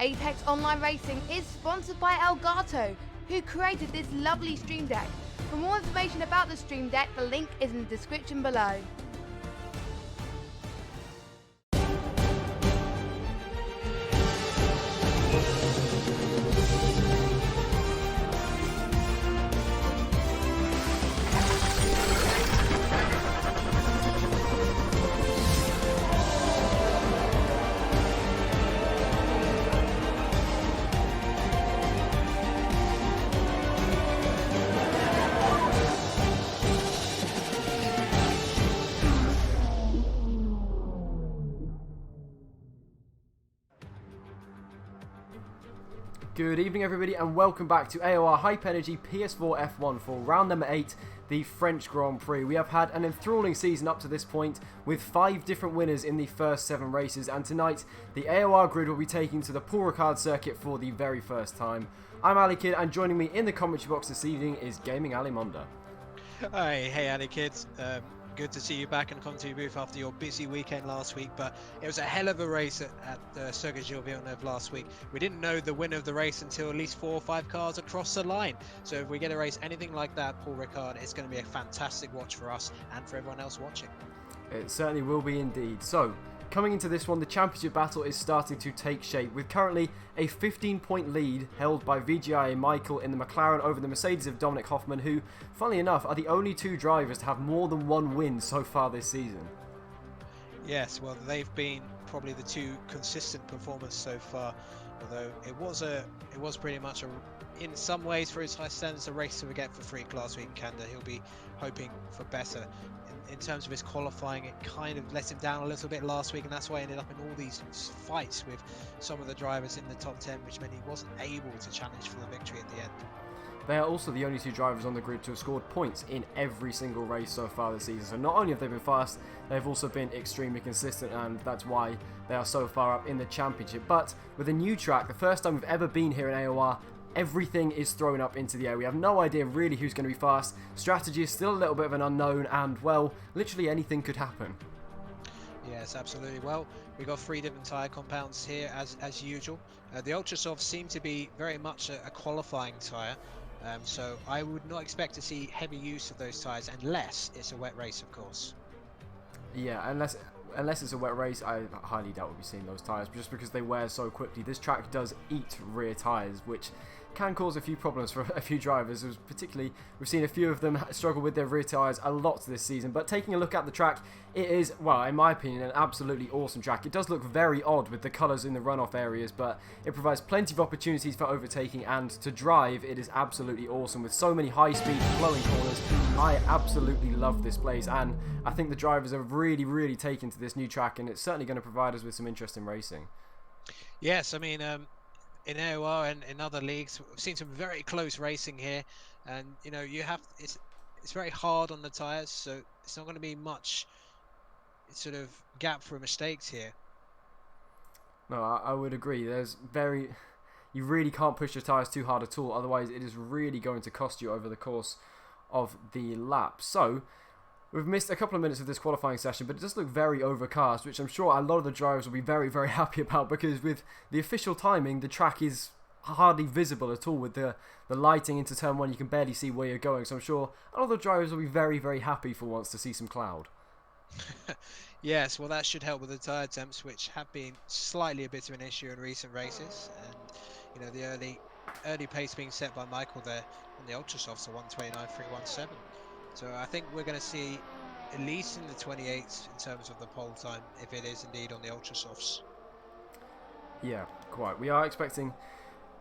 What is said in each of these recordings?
Apex Online Racing is sponsored by Elgato, who created this lovely Stream Deck. For more information about the Stream Deck, the link is in the description below. Good evening everybody and welcome back to AOR Hype Energy PS4 F1 for round number 8, the French Grand Prix. We have had an enthralling season up to this point with 5 different winners in the first 7 races, and tonight the AOR grid will be taking to the Ricard circuit for the very first time. I'm AliK17 and joining me in the commentary box this evening is GamingAlimonda. Hi, hey AliK17. Good to see you back in the commentary booth after your busy weekend last week, but it was a hell of a race at Circuit Gilles Villeneuve last week. We didn't know the winner of the race until at least 4 or 5 cars across the line. So if we get a race anything like that, Paul Ricard, it's going to be a fantastic watch for us and for everyone else watching. It certainly will be indeed. So, coming into this one, the championship battle is starting to take shape, with currently a 15-point lead held by VGIA Michael in the McLaren over the Mercedes of Dominic Hoffman, who, funnily enough, are the only 2 drivers to have more than 1 win so far this season. Yes, well, they've been probably the 2 consistent performers so far, although it was pretty much in some ways, for his high standards, a race to forget for Freak last week in Canada. He'll be hoping for better. In terms of his qualifying, it kind of let him down a little bit last week, and that's why he ended up in all these fights with some of the drivers in the top 10, which meant he wasn't able to challenge for the victory at the end. They are also the only 2 drivers on the grid to have scored points in every single race so far this season. So not only have they been fast, they've also been extremely consistent, and that's why they are so far up in the championship. But with a new track, the first time we've ever been here in AOR, everything is thrown up into the air. We have no idea really who's going to be fast. Strategy is still a little bit of an unknown, and, well, literally anything could happen. Yes, absolutely. Well, we've got 3 different tyre compounds here as usual. The Ultrasofts seem to be very much a qualifying tyre, so I would not expect to see heavy use of those tyres unless it's a wet race, of course. Yeah, unless it's a wet race, I highly doubt we'll be seeing those tyres, just because they wear so quickly. This track does eat rear tyres, which can cause a few problems for a few drivers. Particularly, we've seen a few of them struggle with their rear tyres a lot this season. But taking a look at the track, it is, well, in my opinion, an absolutely awesome track. It does look very odd with the colours in the runoff areas, but it provides plenty of opportunities for overtaking, and to drive, it is absolutely awesome with so many high-speed flowing corners. I absolutely love this place, and I think the drivers are really taken to this new track, and it's certainly going to provide us with some interesting racing. Yes, I mean, in AOR and in other leagues, we've seen some very close racing here, and you know, it's very hard on the tyres, so it's not going to be much sort of gap for mistakes here. No, I would agree. You really can't push your tyres too hard at all, otherwise it is really going to cost you over the course of the lap. So we've missed a couple of minutes of this qualifying session, but it does look very overcast, which I'm sure a lot of the drivers will be very happy about, because with the official timing, the track is hardly visible at all. With the lighting into turn 1, you can barely see where you're going, so I'm sure a lot of the drivers will be very happy for once to see some cloud. Yes, well, that should help with the tyre temps, which have been slightly a bit of an issue in recent races, and you know, the early pace being set by Michael there on the Ultrasofts, a 1:29.317. So I think we're going to see at least in the 28s in terms of the pole time, if it is indeed on the Ultrasofts. Yeah, quite. We are expecting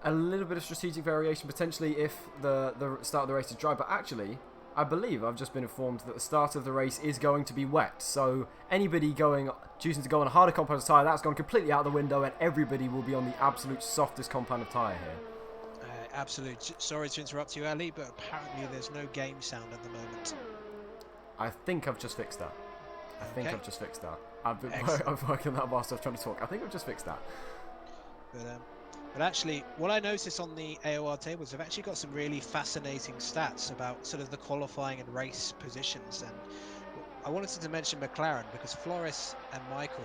a little bit of strategic variation potentially if the start of the race is dry, but actually I believe I've just been informed that the start of the race is going to be wet, so anybody choosing to go on a harder compound of tyre, that's gone completely out the window, and everybody will be on the absolute softest compound of tyre here. Absolute. Sorry to interrupt you, Ali, but apparently there's no game sound at the moment. I think I've just fixed that. I've just fixed that. I've working on that whilst I was trying to talk. I think I've just fixed that. But actually, what I noticed on the AOR tables, they've actually got some really fascinating stats about sort of the qualifying and race positions. And I wanted to mention McLaren, because Flores and Michael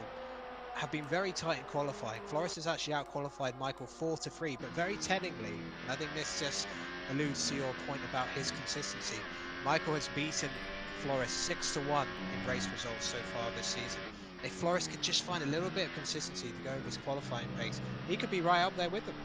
have been very tight in qualifying. Flores has actually out-qualified Michael 4-3, but very tellingly, and I think this just alludes to your point about his consistency. Michael has beaten Flores 6-1 in race results so far this season. If Flores could just find a little bit of consistency to go over his qualifying pace, he could be right up there with them.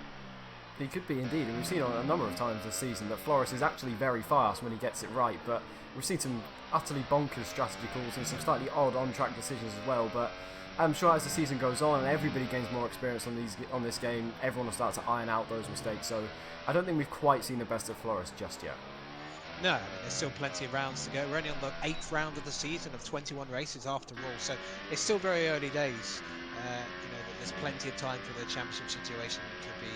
He could be indeed, and we've seen a number of times this season that Flores is actually very fast when he gets it right, but we've seen some utterly bonkers strategy calls and some slightly odd on-track decisions as well. But I'm sure as the season goes on and everybody gains more experience on this game, everyone will start to iron out those mistakes. So I don't think we've quite seen the best of Flores just yet. No, I mean, there's still plenty of rounds to go. We're only on the 8th round of the season of 21 races after all, so it's still very early days. There's plenty of time for the championship situation to be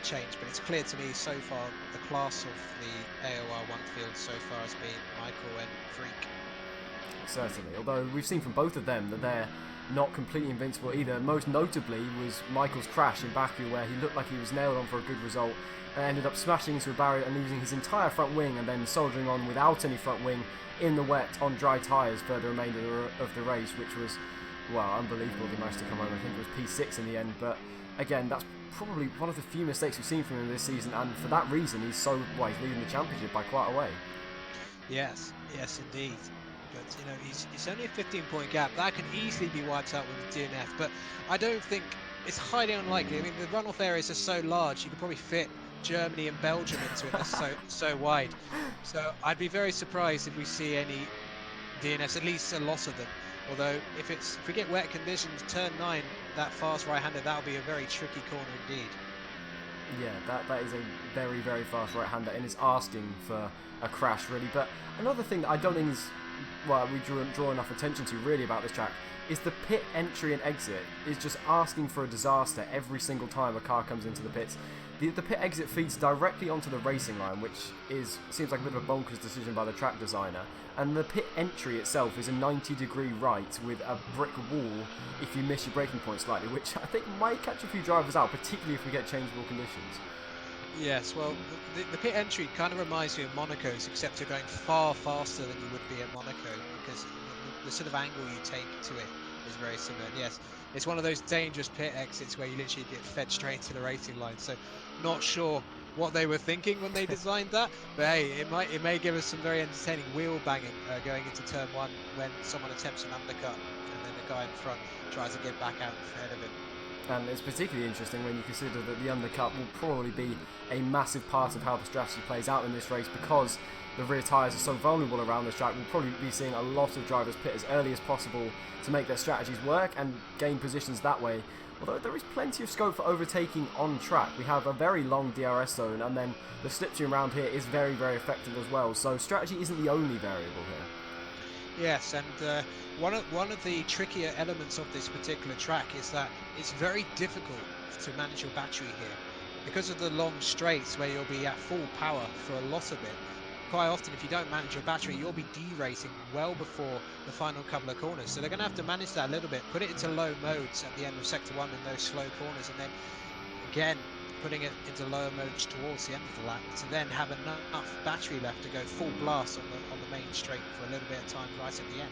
changed, but it's clear to me so far the class of the AOR 1 field so far has been Michael and Freak. Certainly, although we've seen from both of them that they're not completely invincible either. Most notably was Michael's crash in Baku, where he looked like he was nailed on for a good result and ended up smashing into a barrier and losing his entire front wing, and then soldiering on without any front wing in the wet on dry tyres for the remainder of the race, which was, well, unbelievable. He managed to come home. I think it was P6 in the end, but again, that's probably one of the few mistakes we've seen from him this season, and for that reason he's leading the championship by quite a way. Yes indeed. But he's only a 15-point gap. That can easily be wiped out with a DNF, but I don't think it's highly unlikely. I mean, the runoff areas are so large, you could probably fit Germany and Belgium into it. They're so wide. So I'd be very surprised if we see any DNFs, at least a loss of them. Although if we get wet conditions, turn 9, that fast right-hander, that'll be a very tricky corner indeed. Yeah, that is a very, very fast right-hander, and is asking for a crash really. But another thing that I don't think is, we draw enough attention to really about this track is the pit entry and exit is just asking for a disaster every single time a car comes into the pits. The pit exit feeds directly onto the racing line, which seems like a bit of a bonkers decision by the track designer. And the pit entry itself is a 90-degree right with a brick wall if you miss your braking point slightly, which I think might catch a few drivers out, particularly if we get changeable conditions. Yes, well, the pit entry kind of reminds me of Monaco's, except you're going far faster than you would be at Monaco, because the sort of angle you take to it is very similar. And yes, it's one of those dangerous pit exits where you literally get fed straight to the racing line. So, not sure what they were thinking when they designed that, but hey, it may give us some very entertaining wheel banging going into turn 1 when someone attempts an undercut and then the guy in front tries to get back out ahead of him. And it's particularly interesting when you consider that the undercut will probably be a massive part of how the strategy plays out in this race, because the rear tyres are so vulnerable around this track. We'll probably be seeing a lot of drivers pit as early as possible to make their strategies work and gain positions that way. Although there is plenty of scope for overtaking on track. We have a very long DRS zone, and then the slipstream around here is very, very effective as well. So strategy isn't the only variable here. Yes, and one of the trickier elements of this particular track is that it's very difficult to manage your battery here. Because of the long straights where you'll be at full power for a lot of it, quite often if you don't manage your battery, you'll be deracing well before the final couple of corners. So they're going to have to manage that a little bit, put it into low modes at the end of sector 1 in those slow corners, and then again putting it into lower modes towards the end of the lap to then have enough battery left to go full blast on the main straight for a little bit of time right at the end.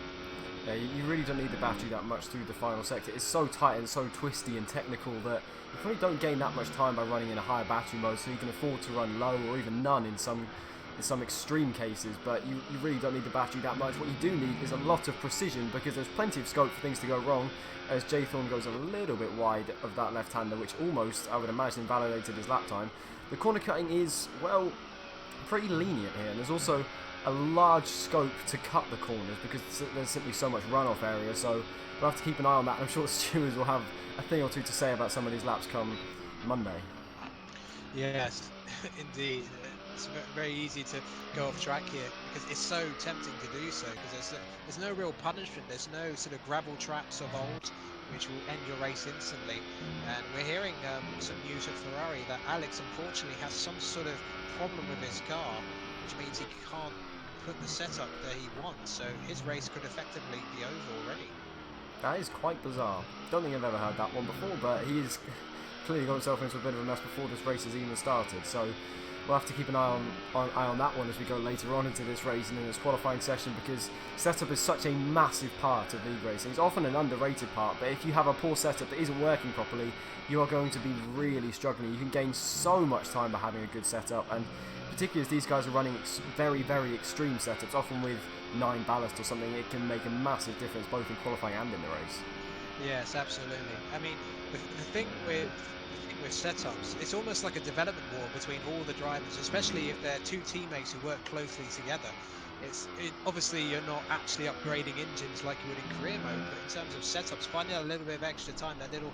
Yeah, you really don't need the battery that much through the final sector. It's so tight and so twisty and technical that you probably don't gain that much time by running in a higher battery mode, so you can afford to run low or even none in some extreme cases, but you really don't need the battery that much. What you do need is a lot of precision, because there's plenty of scope for things to go wrong, as Jaythorn goes a little bit wide of that left-hander, which almost, I would imagine, invalidated his lap time. The corner cutting is, well, pretty lenient here, and there's also a large scope to cut the corners because there's simply so much runoff area, so we'll have to keep an eye on that. I'm sure the stewards will have a thing or two to say about some of these laps come Monday. Yes, indeed. It's very easy to go off track here because it's so tempting to do so, because there's no real punishment. There's no sort of gravel traps of old which will end your race instantly. And we're hearing some news at Ferrari that Alex unfortunately has some sort of problem with his car, which means he can't put the setup that he wants. So his race could effectively be over already. That is quite bizarre. Don't think I've ever heard that one before, but he's clearly got himself into a bit of a mess before this race has even started. So we'll have to keep an eye on that one as we go later on into this race and in this qualifying session, because setup is such a massive part of league racing. It's often an underrated part, but if you have a poor setup that isn't working properly, you are going to be really struggling. You can gain so much time by having a good setup, and particularly as these guys are running very, very extreme setups, often with 9 ballast or something, it can make a massive difference both in qualifying and in the race. Yes, absolutely. I mean, the thing with setups, it's almost like a development war between all the drivers, especially if they're two teammates who work closely together. Obviously you're not actually upgrading engines like you would in career mode, but in terms of setups, finding out a little bit of extra time, that little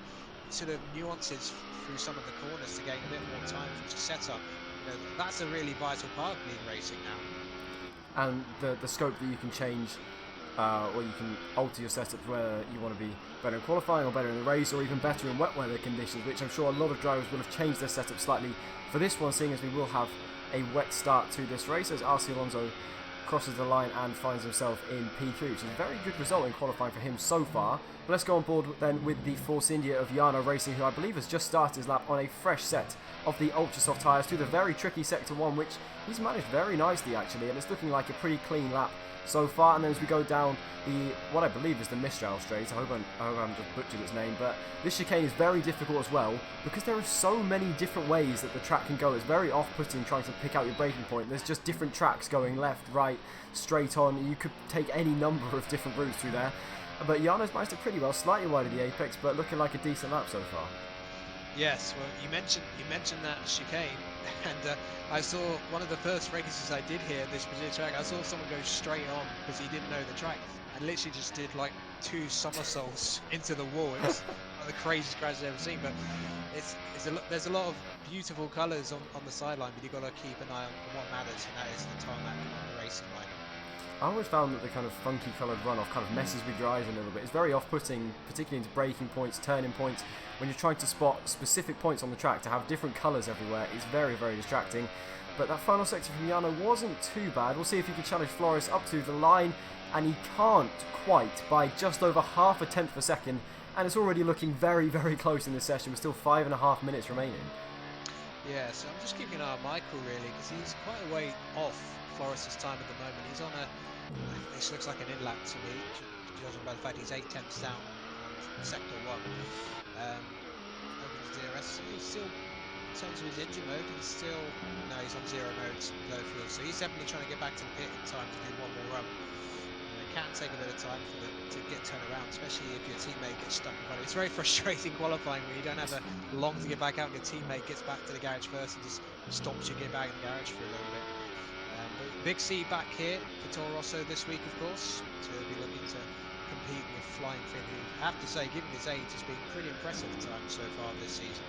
sort of nuances through some of the corners to gain a bit more time for each setup, you know, that's a really vital part of league racing now. And the scope that you can change, or you can alter your setup whether you want to be better in qualifying or better in the race, or even better in wet weather conditions, which I'm sure a lot of drivers will have changed their setup slightly for this one, seeing as we will have a wet start to this race as RC Alonso crosses the line and finds himself in P3, which is a very good result in qualifying for him so far. But let's go on board then with the Force India of Yano Racing, who I believe has just started his lap on a fresh set of the ultra soft tyres through the very tricky sector 1, which he's managed very nicely actually, and it's looking like a pretty clean lap so far. And then as we go down what I believe is the Mistral Straight, I hope I haven't just butchered its name, but this chicane is very difficult as well because there are so many different ways that the track can go. It's very off-putting trying to pick out your braking point. There's just different tracks going left, right, straight on. You could take any number of different routes through there, but Yano's managed it pretty well, slightly wide of the apex, but looking like a decent lap so far. Yes, well, you mentioned that chicane, and I saw one of the first races I did here, this particular track, I saw someone go straight on because he didn't know the track, and literally just did like 2 somersaults into the wall. It was one of the craziest crashes I've ever seen, but there's a lot of beautiful colours on the sideline, but you've got to keep an eye on what matters, and that is the tarmac on the racing line. I always found that the kind of funky coloured runoff kind of messes with your eyes a little bit. It's very off-putting, particularly into braking points, turning points. When you're trying to spot specific points on the track, to have different colours everywhere is very, very distracting. But that final sector from Yano wasn't too bad. We'll see if he can challenge Flores up to the line, and he can't quite by just over half a tenth of a second. And it's already looking very, very close in this session with still 5.5 minutes remaining. Yeah, so I'm just keeping an eye on Michael really, because he's quite a way off Flores' time at the moment. He's on this looks like an in-lap to me, judging by the fact he's 8 tenths down on sector 1. Over to DRS, he's still, in terms of his engine mode, he's on 0 modes, low fuel, so he's definitely trying to get back to the pit in time to do one more run. It can take a bit of time to get turned around, especially if your teammate gets stuck in front of you. It's very frustrating qualifying when you don't have long to get back out and your teammate gets back to the garage first and just stops you getting back in the garage for a little bit. But Big C back here for Toro Rosso this week, of course, to be looking to compete with Flying Finn, who I have to say, given his age, has been pretty impressive at times so far this season.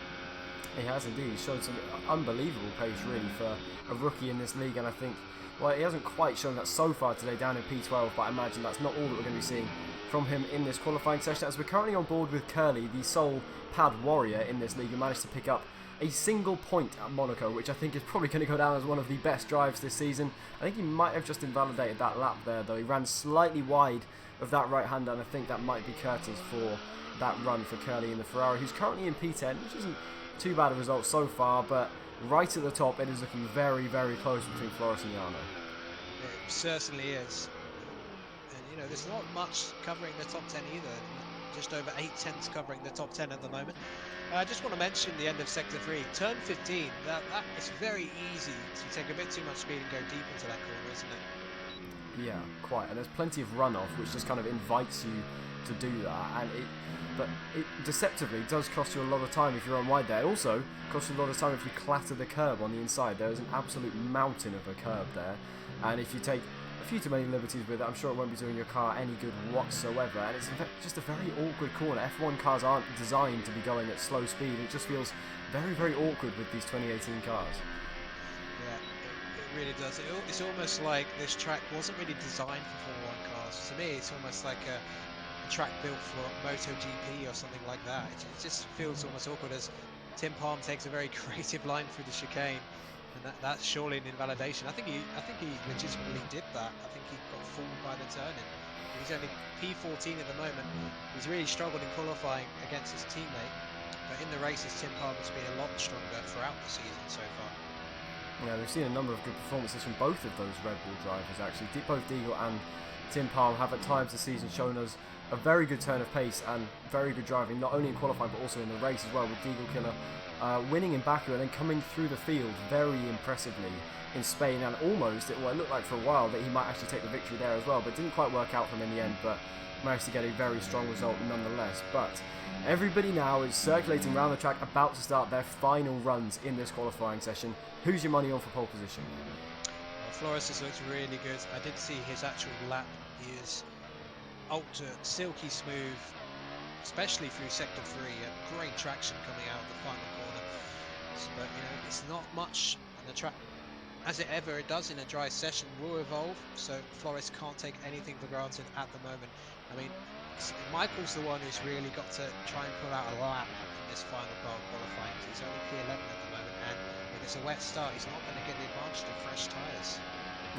He has indeed. He's showed some unbelievable pace really for a rookie in this league, and I think, well, he hasn't quite shown that so far today down in P12, but I imagine that's not all that we're going to be seeing from him in this qualifying session, as we're currently on board with Curly, the sole pad warrior in this league, who managed to pick up a single point at Monaco, which I think is probably going to go down as one of the best drives this season. I think he might have just invalidated that lap there, though. He ran slightly wide of that right-hander, and I think that might be curtains for that run for Curly in the Ferrari, who's currently in P10, which isn't too bad a result so far, but right at the top it is looking very, very close between Flores and Yano. It certainly is. And you know, there's not much covering the top 10 either. Just over 8 tenths covering the top 10 at the moment. I just want to mention the end of Sector 3. Turn 15, that it's very easy to take a bit too much speed and go deep into that corner, isn't it? Yeah, quite. And there's plenty of runoff, which just kind of invites you to do that. But it deceptively does cost you a lot of time if you're on wide there. It also costs you a lot of time if you clatter the curb on the inside. There is an absolute mountain of a curb there. And if you take a few too many liberties with it, I'm sure it won't be doing your car any good whatsoever. And it's just a very awkward corner. F1 cars aren't designed to be going at slow speed. It just feels very, very awkward with these 2018 cars. Yeah, it really does. It's almost like this track wasn't really designed for Formula 1 cars. To me, it's almost like a track built for MotoGP or something like that. It just feels almost awkward as Tim Palm takes a very creative line through the chicane. And that's surely an invalidation. I think he legitimately did that. I think he got fooled by the turning. He's only P14 at the moment. He's really struggled in qualifying against his teammate, but in the races, Tim Palmer's been a lot stronger throughout the season so far. Yeah, we've seen a number of good performances from both of those Red Bull drivers actually. Both Deagle and Tim Palm have at times this season shown us a very good turn of pace and very good driving, not only in qualifying but also in the race as well, with Deagle Killer winning in Baku and then coming through the field very impressively in Spain, and almost, it looked like for a while that he might actually take the victory there as well, but didn't quite work out for him in the end, but managed to get a very strong result nonetheless. But everybody now is circulating around the track, about to start their final runs in this qualifying session. Who's your money on for pole position? Well, Flores looks really good. I did see his actual lap. He is ultra silky smooth, especially through sector 3. Great traction coming out of the final corner. But you know, it's not much, and the track, as it does in a dry session, will evolve. So Flores can't take anything for granted at the moment. I mean, Michael's the one who's really got to try and pull out a lap in this final part of qualifying. He's only P11 at the moment, and if it's a wet start, he's not going to get the advantage of fresh tyres.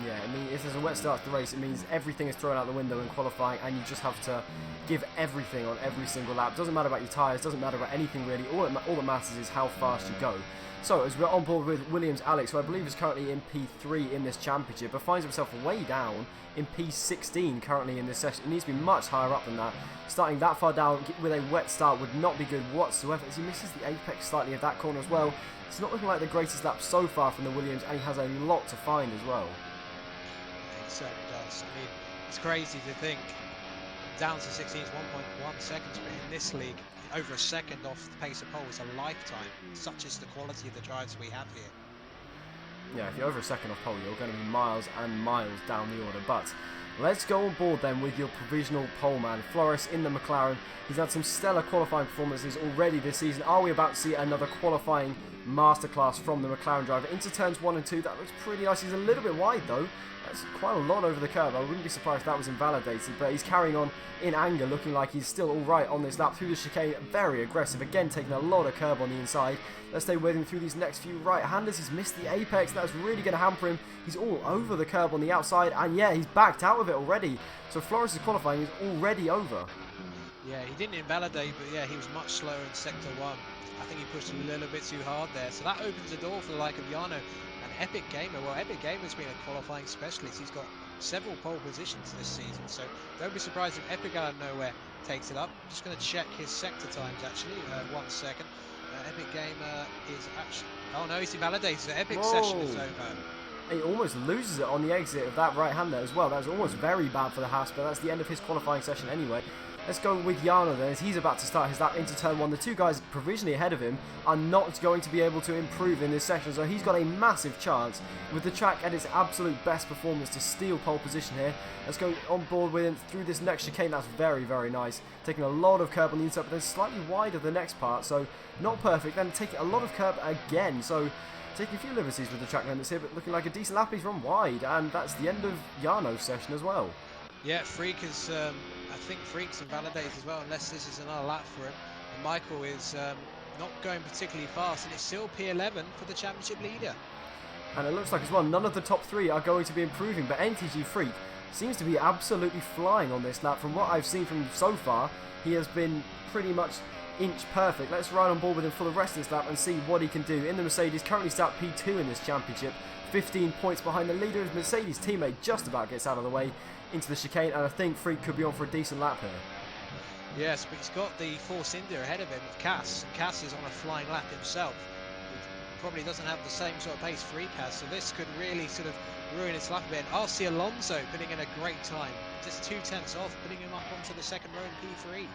Yeah, I mean, if there's a wet start to the race, it means everything is thrown out the window in qualifying, and you just have to give everything on every single lap. Doesn't matter about your tyres, doesn't matter about anything really. All that matters is how fast you go. So, as we're on board with Williams AliK, who I believe is currently in P3 in this championship, but finds himself way down in P16 currently in this session. It needs to be much higher up than that. Starting that far down with a wet start would not be good whatsoever, as he misses the apex slightly of that corner as well. It's not looking like the greatest lap so far from the Williams, and he has a lot to find as well. It certainly does. I mean, it's crazy to think down to 16 is 1.1 seconds, but in this league, over a second off the pace of pole is a lifetime. Such is the quality of the drives we have here. Yeah, if you're over a second off pole, you're going to be miles and miles down the order. But let's go on board then with your provisional pole man, Flores in the McLaren. He's had some stellar qualifying performances already this season. Are we about to see another qualifying masterclass from the McLaren driver into turns 1 and 2? That looks pretty nice. He's a little bit wide though. That's quite a lot over the curb. I wouldn't be surprised if that was invalidated, but he's carrying on in anger, looking like he's still alright on this lap through the chicane. Very aggressive, again taking a lot of curb on the inside. Let's stay with him through these next few right-handers. He's missed the apex, that's really going to hamper him. He's all over the curb on the outside, and yeah, he's backed out of it already. So Flores' qualifying is already over. Yeah, he didn't invalidate, but yeah, he was much slower in sector 1. I think he pushed a little bit too hard there, so that opens the door for the like of Jarno. Epic Gamer, well, Epic Gamer's been a qualifying specialist. He's got several pole positions this season, so don't be surprised if Epic out of nowhere takes it up. I'm just going to check his sector times actually. 1 second. Epic Gamer is actually. Oh no, he's invalidated. The Epic session is over. He almost loses it on the exit of that right-hander as well. That was almost very bad for the Haas, but that's the end of his qualifying session anyway. Let's go with Jarno then, as he's about to start his lap into turn 1. The two guys provisionally ahead of him are not going to be able to improve in this section, so he's got a massive chance with the track at its absolute best performance to steal pole position here. Let's go on board with him through this next chicane. That's very, very nice. Taking a lot of curb on the inside, but then slightly wider the next part, so not perfect. Then taking a lot of curb again, so taking a few liberties with the track limits here, but looking like a decent lap. He's run wide, and that's the end of Jarno's session as well. Yeah, Freak is, I think Freak's invalidated as well, unless this is another lap for him. And Michael is not going particularly fast, and it's still P11 for the championship leader. And it looks like as well, none of the top 3 are going to be improving, but NTG Freak seems to be absolutely flying on this lap. From what I've seen from him so far, he has been pretty much inch perfect. Let's ride on board with him for the rest of this lap and see what he can do. In the Mercedes, currently sat P2 in this championship, 15 points behind the leader. His Mercedes teammate just about gets out of the way into the chicane, and I think Freak could be on for a decent lap here. Yes, but he's got the Force India ahead of him with Cass, and Cass is on a flying lap himself. He probably doesn't have the same sort of pace Freak has, so this could really sort of ruin his lap a bit. RC Alonso putting in a great time, just 2/10 off, putting him up onto the second row in P3.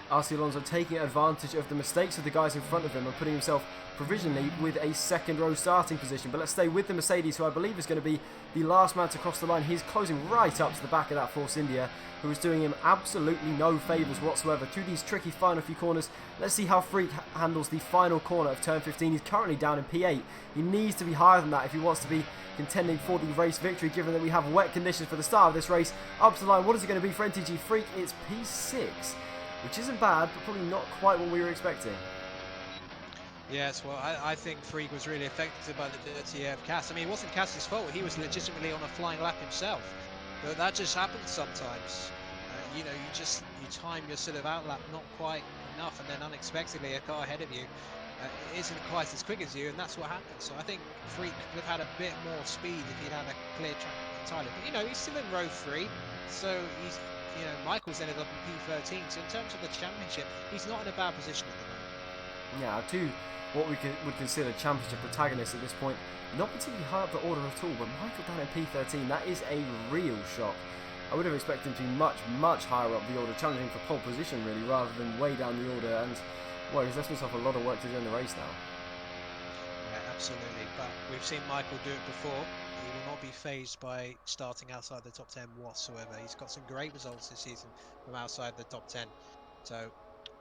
RC Alonso taking advantage of the mistakes of the guys in front of him and putting himself provisionally with a second row starting position. But let's stay with the Mercedes, who I believe is going to be the last man to cross the line. He's closing right up to the back of that Force India, who is doing him absolutely no favours whatsoever through these tricky final few corners. Let's see how Freak handles the final corner of turn 15. He's currently down in P8. He needs to be higher than that if he wants to be contending for the race victory, given that we have wet conditions for the start of this race. Up to the line, what is it going to be for NTG Freak? It's P6. Which isn't bad, but probably not quite what we were expecting. Yes, well, I think Freak was really affected by the dirty air of Cass. I mean, it wasn't Cass's fault. He was legitimately on a flying lap himself. But that just happens sometimes. You know, you time your sort of outlap not quite enough, and then unexpectedly a car ahead of you it isn't quite as quick as you, and that's what happened. So I think Freak could have had a bit more speed if he'd had a clear track entirely. But, you know, he's still in row 3, so he's, you know, Michael's ended up in P13. So in terms of the championship, he's not in a bad position at the moment. Yeah, two what we would consider championship protagonists at this point, not particularly high up the order at all, but Michael down in P13, that is a real shock. I would have expected him to be much, much higher up the order, challenging for pole position really, rather than way down the order, and well, he's left himself a lot of work to do in the race now. Yeah, absolutely, but we've seen Michael do it before. He will not be fazed by starting outside the top 10 whatsoever. He's got some great results this season from outside the top 10. So,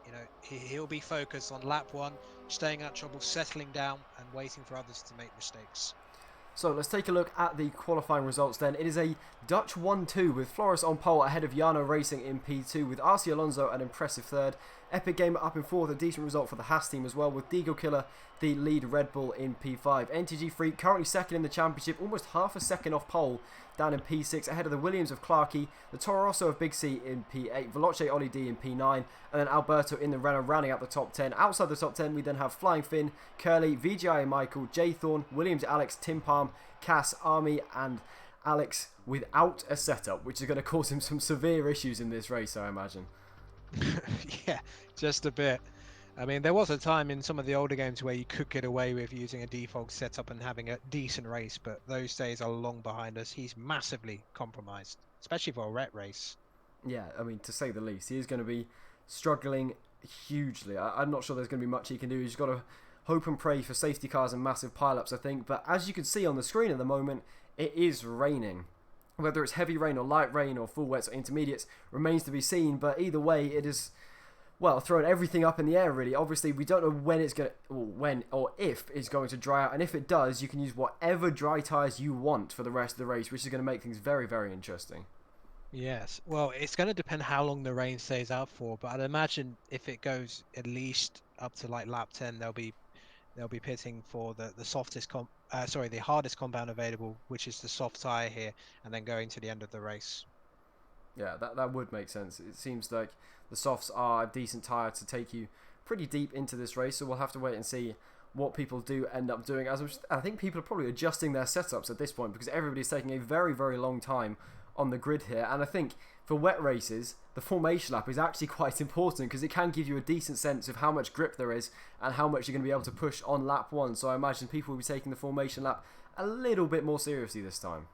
you know, he'll be focused on lap 1, staying out of trouble, settling down, and waiting for others to make mistakes. So let's take a look at the qualifying results then. It is a Dutch 1-2 with Flores on pole ahead of Yano Racing in P2 with RC Alonso an impressive third. Epic Gamer up in fourth, a decent result for the Haas team as well, with Deagle Killer the lead Red Bull in P5. NTG Freak currently second in the championship, almost half a second off pole, down in P6 ahead of the Williams of Clarkey, the Toro Rosso of Big C in P8, Veloce Oli D in P9, and then Alberto in the Renault rounding out the top 10. Outside the top 10 we then have Flying Finn, Curly, VGI and Michael, Jay Thorne, Williams Alex, Tim Palm, Cass, Army and Alex without a setup, which is going to cause him some severe issues in this race, I imagine. Yeah, just a bit. I mean, there was a time in some of the older games where you could get away with using a default setup and having a decent race, but those days are long behind us. He's massively compromised, especially for a wet race. Yeah, I mean, to say the least. He is going to be struggling hugely. I'm not sure there's going to be much he can do. He's got to hope and pray for safety cars and massive pile-ups, I think. But as you can see on the screen at the moment, it is raining. Whether it's heavy rain or light rain or full wets or intermediates remains to be seen. But either way, it is, well, throwing everything up in the air, really. Obviously, we don't know when it's going to, when or if it's going to dry out. And if it does, you can use whatever dry tyres you want for the rest of the race, which is going to make things very, very interesting. Yes, well, it's going to depend how long the rain stays out for, but I'd imagine if it goes at least up to like lap 10, they'll be pitting for the hardest compound available, which is the soft tyre here, and then going to the end of the race. Yeah, that would make sense. It seems like the softs are a decent tyre to take you pretty deep into this race, so we'll have to wait and see what people do end up doing. I think people are probably adjusting their setups at this point because everybody's taking a very, very long time on the grid here, and I think for wet races the formation lap is actually quite important because it can give you a decent sense of how much grip there is and how much you're going to be able to push on lap 1, so I imagine people will be taking the formation lap a little bit more seriously this time.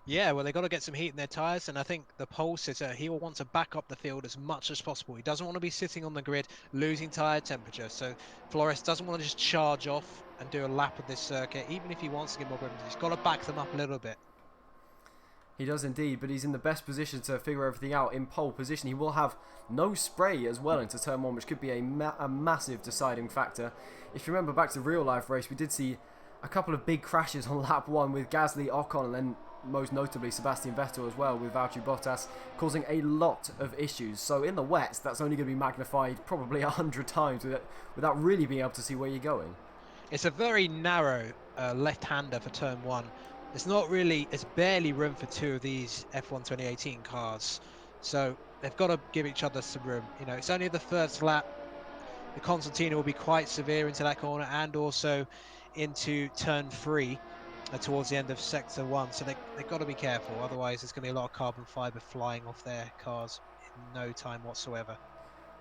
Yeah, well, they've got to get some heat in their tyres, and I think the pole sitter, he will want to back up the field as much as possible. He doesn't want to be sitting on the grid losing tyre temperature, so Flores doesn't want to just charge off and do a lap of this circuit. Even if he wants to get more grip, he's got to back them up a little bit. He does indeed, but he's in the best position to figure everything out in pole position. He will have no spray as well into turn 1, which could be a massive deciding factor. If you remember back to the real life race, we did see a couple of big crashes on lap 1 with Gasly, Ocon, and then most notably Sebastian Vettel as well with Valtteri Bottas, causing a lot of issues. So in the wets, that's only going to be magnified probably 100 times without really being able to see where you're going. It's a very narrow left-hander for turn 1. It's barely room for two of these F1 2018 cars. So they've got to give each other some room. You know, it's only the first lap. The Constantino will be quite severe into that corner and also into turn 3 towards the end of sector 1. So they've got to be careful. Otherwise, there's going to be a lot of carbon fibre flying off their cars in no time whatsoever.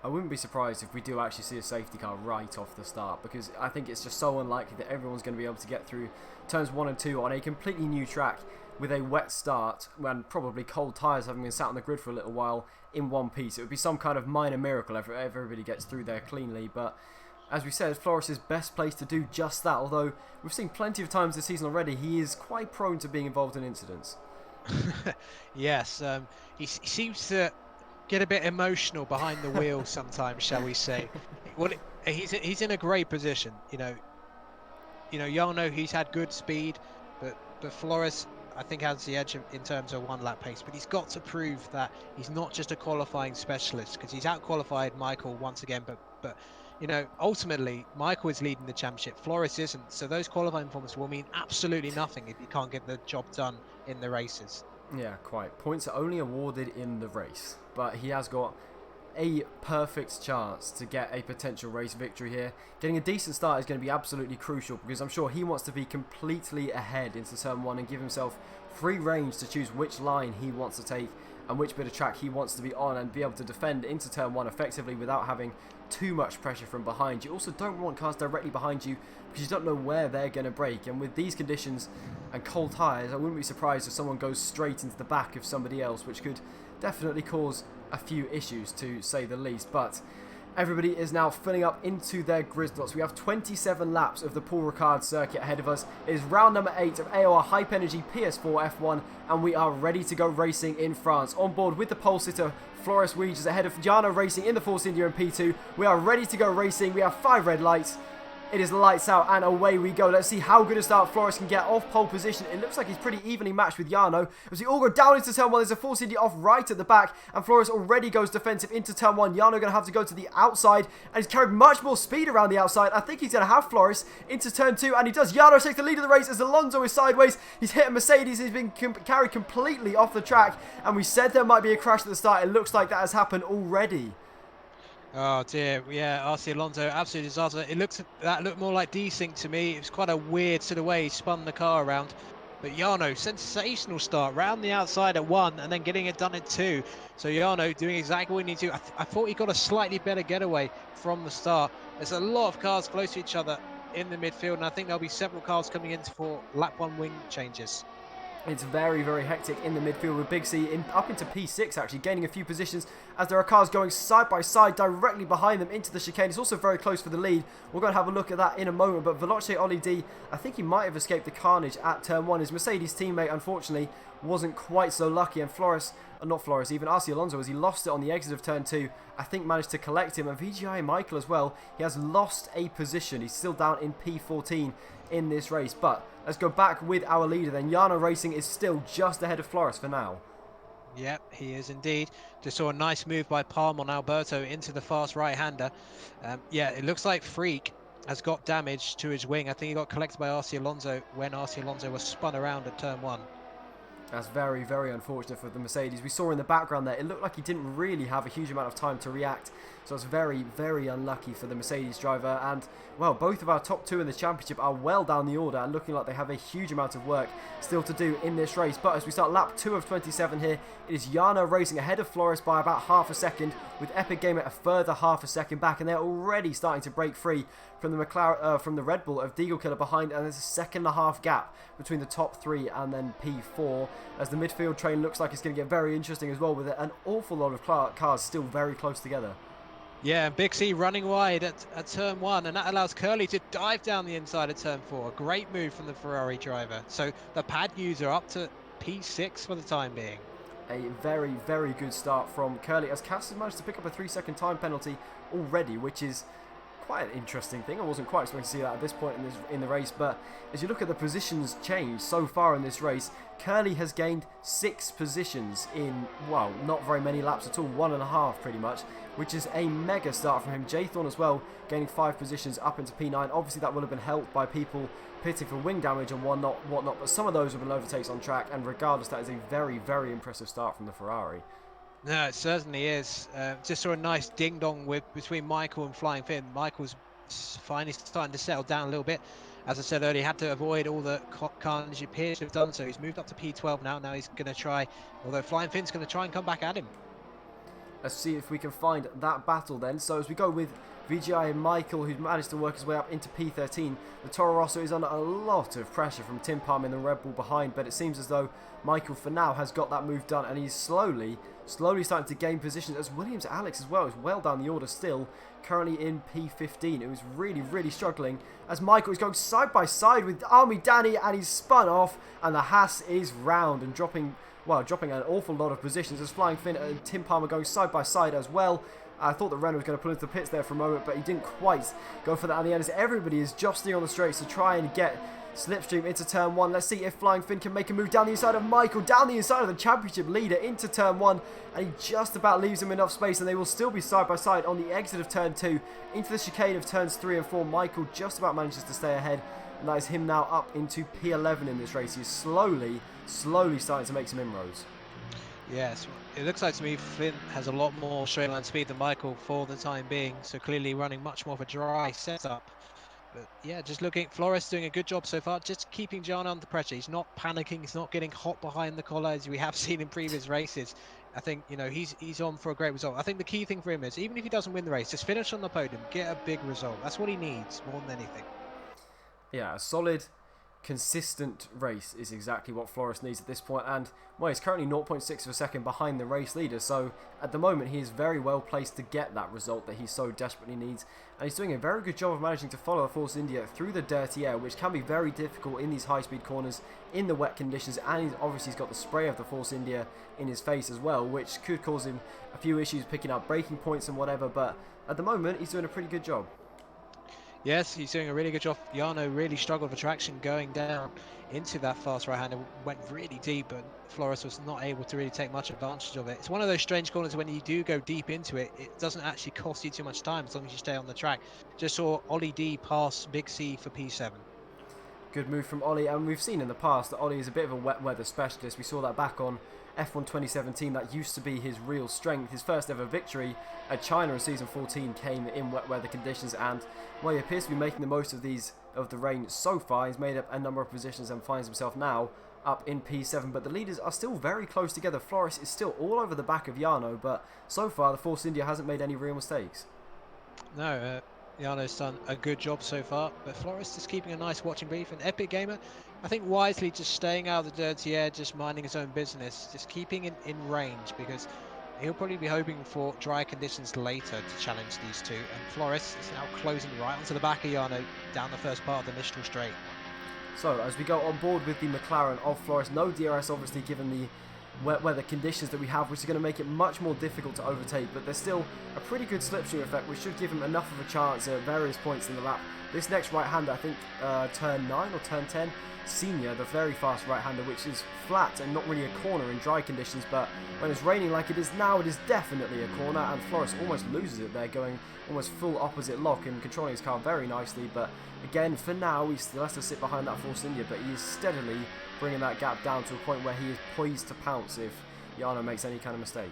I wouldn't be surprised if we do actually see a safety car right off the start, because I think it's just so unlikely that everyone's going to be able to get through turns 1 and 2 on a completely new track with a wet start and probably cold tyres having been sat on the grid for a little while in one piece. It would be some kind of minor miracle if everybody gets through there cleanly, but as we said, Flores is best placed to do just that, although we've seen plenty of times this season already he is quite prone to being involved in incidents. Yes, he seems to get a bit emotional behind the wheel sometimes, shall we say. Well, he's in a great position. You know, Yano, he's had good speed, but Flores, I think, has the edge in terms of one lap pace. But he's got to prove that he's not just a qualifying specialist, because he's out-qualified Michael once again. But you know, ultimately, Michael is leading the championship. Flores isn't. So those qualifying performances will mean absolutely nothing if you can't get the job done in the races. Yeah, quite. Points are only awarded in the race, but he has got a perfect chance to get a potential race victory here. Getting a decent start is going to be absolutely crucial, because I'm sure he wants to be completely ahead into turn 1 and give himself free range to choose which line he wants to take and which bit of track he wants to be on, and be able to defend into turn 1 effectively without having too much pressure from behind. You also don't want cars directly behind you, because you don't know where they're going to break, and with these conditions and cold tyres, I wouldn't be surprised if someone goes straight into the back of somebody else, which could definitely cause a few issues, to say the least. But everybody is now filling up into their grid slots. We have 27 laps of the Paul Ricard circuit ahead of us. It is round number 8 of AOR Hype Energy PS4 F1, and we are ready to go racing in France. On board with the pole sitter Floris Weege ahead of Giano Racing in the Force India in P2. We are ready to go racing. We have 5 red lights. It is lights out and away we go. Let's see how good a start Floris can get off pole position. It looks like he's pretty evenly matched with Jarno. As we all go down into turn 1, there's a Force India off right at the back, and Floris already goes defensive into turn 1. Jarno going to have to go to the outside, and he's carried much more speed around the outside. I think he's going to have Floris into turn 2, and he does. Jarno takes the lead of the race as Alonso is sideways. He's hit a Mercedes. He's been carried completely off the track, and we said there might be a crash at the start. It looks like that has happened already. Oh dear, yeah, RC Alonso, absolute disaster. That looked more like desync to me. It was quite a weird sort of way he spun the car around. But Jarno, sensational start, round the outside at 1 and then getting it done at 2. So Jarno doing exactly what he needs to. I thought he got a slightly better getaway from the start. There's a lot of cars close to each other in the midfield, and I think there'll be several cars coming in for lap 1 wing changes. It's very, very hectic in the midfield with Big C up into P6, actually gaining a few positions as there are cars going side by side directly behind them into the chicane. It's also very close for the lead. We're going to have a look at that in a moment, but Veloce Oli D, I think he might have escaped the carnage at turn 1. His Mercedes teammate, unfortunately, wasn't quite so lucky, and even RC Alonso, as he lost it on the exit of turn 2, I think managed to collect him, and VGI Michael as well. He has lost a position. He's still down in P14 in this race, but let's go back with our leader then. Jarno Racing is still just ahead of Floris for now. Yep, he is indeed. Just saw a nice move by Palm on Alberto into the fast right-hander. Yeah, it looks like Freak has got damage to his wing. I think he got collected by RC Alonso when RC Alonso was spun around at turn 1. That's very, very unfortunate for the Mercedes. We saw in the background there, it looked like he didn't really have a huge amount of time to react. So it's very, very unlucky for the Mercedes driver. And, well, both of our top 2 in the championship are well down the order and looking like they have a huge amount of work still to do in this race. But as we start lap 2 of 27 here, it is Jarno Racing ahead of Floris by about half a second, with Epic Gamer a further half a second back. And they're already starting to break free from the Red Bull of Deagle Killer behind, and there's a 1.5 second gap between the top 3 and then P4, as the midfield train looks like it's going to get very interesting as well, with an awful lot of cars still very close together. Yeah, and Big C running wide at turn 1, and that allows Curly to dive down the inside of turn 4. A great move from the Ferrari driver. So the pad user up to P6 for the time being. A very, very good start from Curly, as Cass has managed to pick up a 3-second time penalty already, which is quite an interesting thing. I wasn't quite expecting to see that at this point in the race, but as you look at the positions change so far in this race, Curly has gained 6 positions in, well, not very many laps at all, 1.5 pretty much, which is a mega start from him. Jaythorn as well, gaining 5 positions up into P9. Obviously that will have been helped by people pitting for wing damage and whatnot, but some of those have been overtakes on track, and regardless, that is a very, very impressive start from the Ferrari. No, it certainly is. Just saw a nice ding-dong between Michael and Flying Finn. Michael's finally starting to settle down a little bit. As I said earlier, he had to avoid all the carnage he appears to have done, so he's moved up to P12 now. Now he's going to try, although Flying Finn's going to try and come back at him. Let's see if we can find that battle then. So as we go with VGI and Michael, who's managed to work his way up into P13, the Toro Rosso is under a lot of pressure from Tim Palm in the Red Bull behind, but it seems as though Michael for now has got that move done, and he's slowly starting to gain positions, as Williams Alex as well is well down the order still, currently in P15. It was really, really struggling as Michael is going side by side with Army Danny, and he's spun off, and the Haas is round and dropping an awful lot of positions, as Flying Finn and Tim Palmer going side by side as well. I thought that Renault was going to pull into the pits there for a moment, but he didn't quite go for that in the end, as everybody is jostling on the straights to try and get Slipstream into turn 1. Let's see if Flying Finn can make a move down the inside of Michael, down the inside of the championship leader into turn 1, and he just about leaves him enough space, and they will still be side by side on the exit of turn 2 into the chicane of turns 3 and 4. Michael just about manages to stay ahead, and that is him now up into P11 in this race. He's slowly starting to make some inroads. Yes, it looks like to me Finn has a lot more straight line speed than Michael for the time being, so clearly running much more of a dry setup. But yeah, just looking, Flores doing a good job so far, just keeping John under pressure. He's not panicking, he's not getting hot behind the collar as we have seen in previous races. I think, you know, he's on for a great result. I think the key thing for him is, even if he doesn't win the race, just finish on the podium, get a big result. That's what he needs more than anything. Yeah, a solid, consistent race is exactly what Flores needs at this point, and well, he's currently 0.6 of a second behind the race leader, so at the moment he is very well placed to get that result that he so desperately needs, and he's doing a very good job of managing to follow the Force India through the dirty air, which can be very difficult in these high-speed corners in the wet conditions, and obviously he's got the spray of the Force India in his face as well, which could cause him a few issues picking up braking points and whatever, but at the moment he's doing a pretty good job. Yes, he's doing a really good job. Jarno really struggled for traction going down into that fast right-hander, went really deep, but Flores was not able to really take much advantage of it. It's one of those strange corners when you do go deep into it, it doesn't actually cost you too much time as long as you stay on the track. Just saw Ollie D pass Big C for P7. Good move from Ollie, and we've seen in the past that Ollie is a bit of a wet weather specialist. We saw that back on F1 2017, that used to be his real strength. His first ever victory at China in season 14 came in wet weather conditions, and well, he appears to be making the most of the rain so far. He's made up a number of positions and finds himself now up in P7, but the leaders are still very close together. Flores is still all over the back of Jarno, but so far the Force India hasn't made any real mistakes. No, Jarno's done a good job so far, but Flores is keeping a nice watching brief. And Epic Gamer, I think wisely just staying out of the dirty air, just minding his own business, just keeping in range, because he'll probably be hoping for dry conditions later to challenge these two. And Flores is now closing right onto the back of Jarno down the first part of the Mistral Straight. So as we go on board with the McLaren of Flores, no DRS obviously given the wet weather conditions that we have, which is going to make it much more difficult to overtake, but there's still a pretty good slipstream effect, which should give him enough of a chance at various points in the lap. This next right-hander, I think turn 9 or turn 10, Senior, the very fast right-hander, which is flat and not really a corner in dry conditions, but when it's raining like it is now, it is definitely a corner, and Flores almost loses it there, going almost full opposite lock and controlling his car very nicely. But again, for now, he still has to sit behind that Force India, but he is steadily bringing that gap down to a point where he is poised to pounce if Jarno makes any kind of mistake.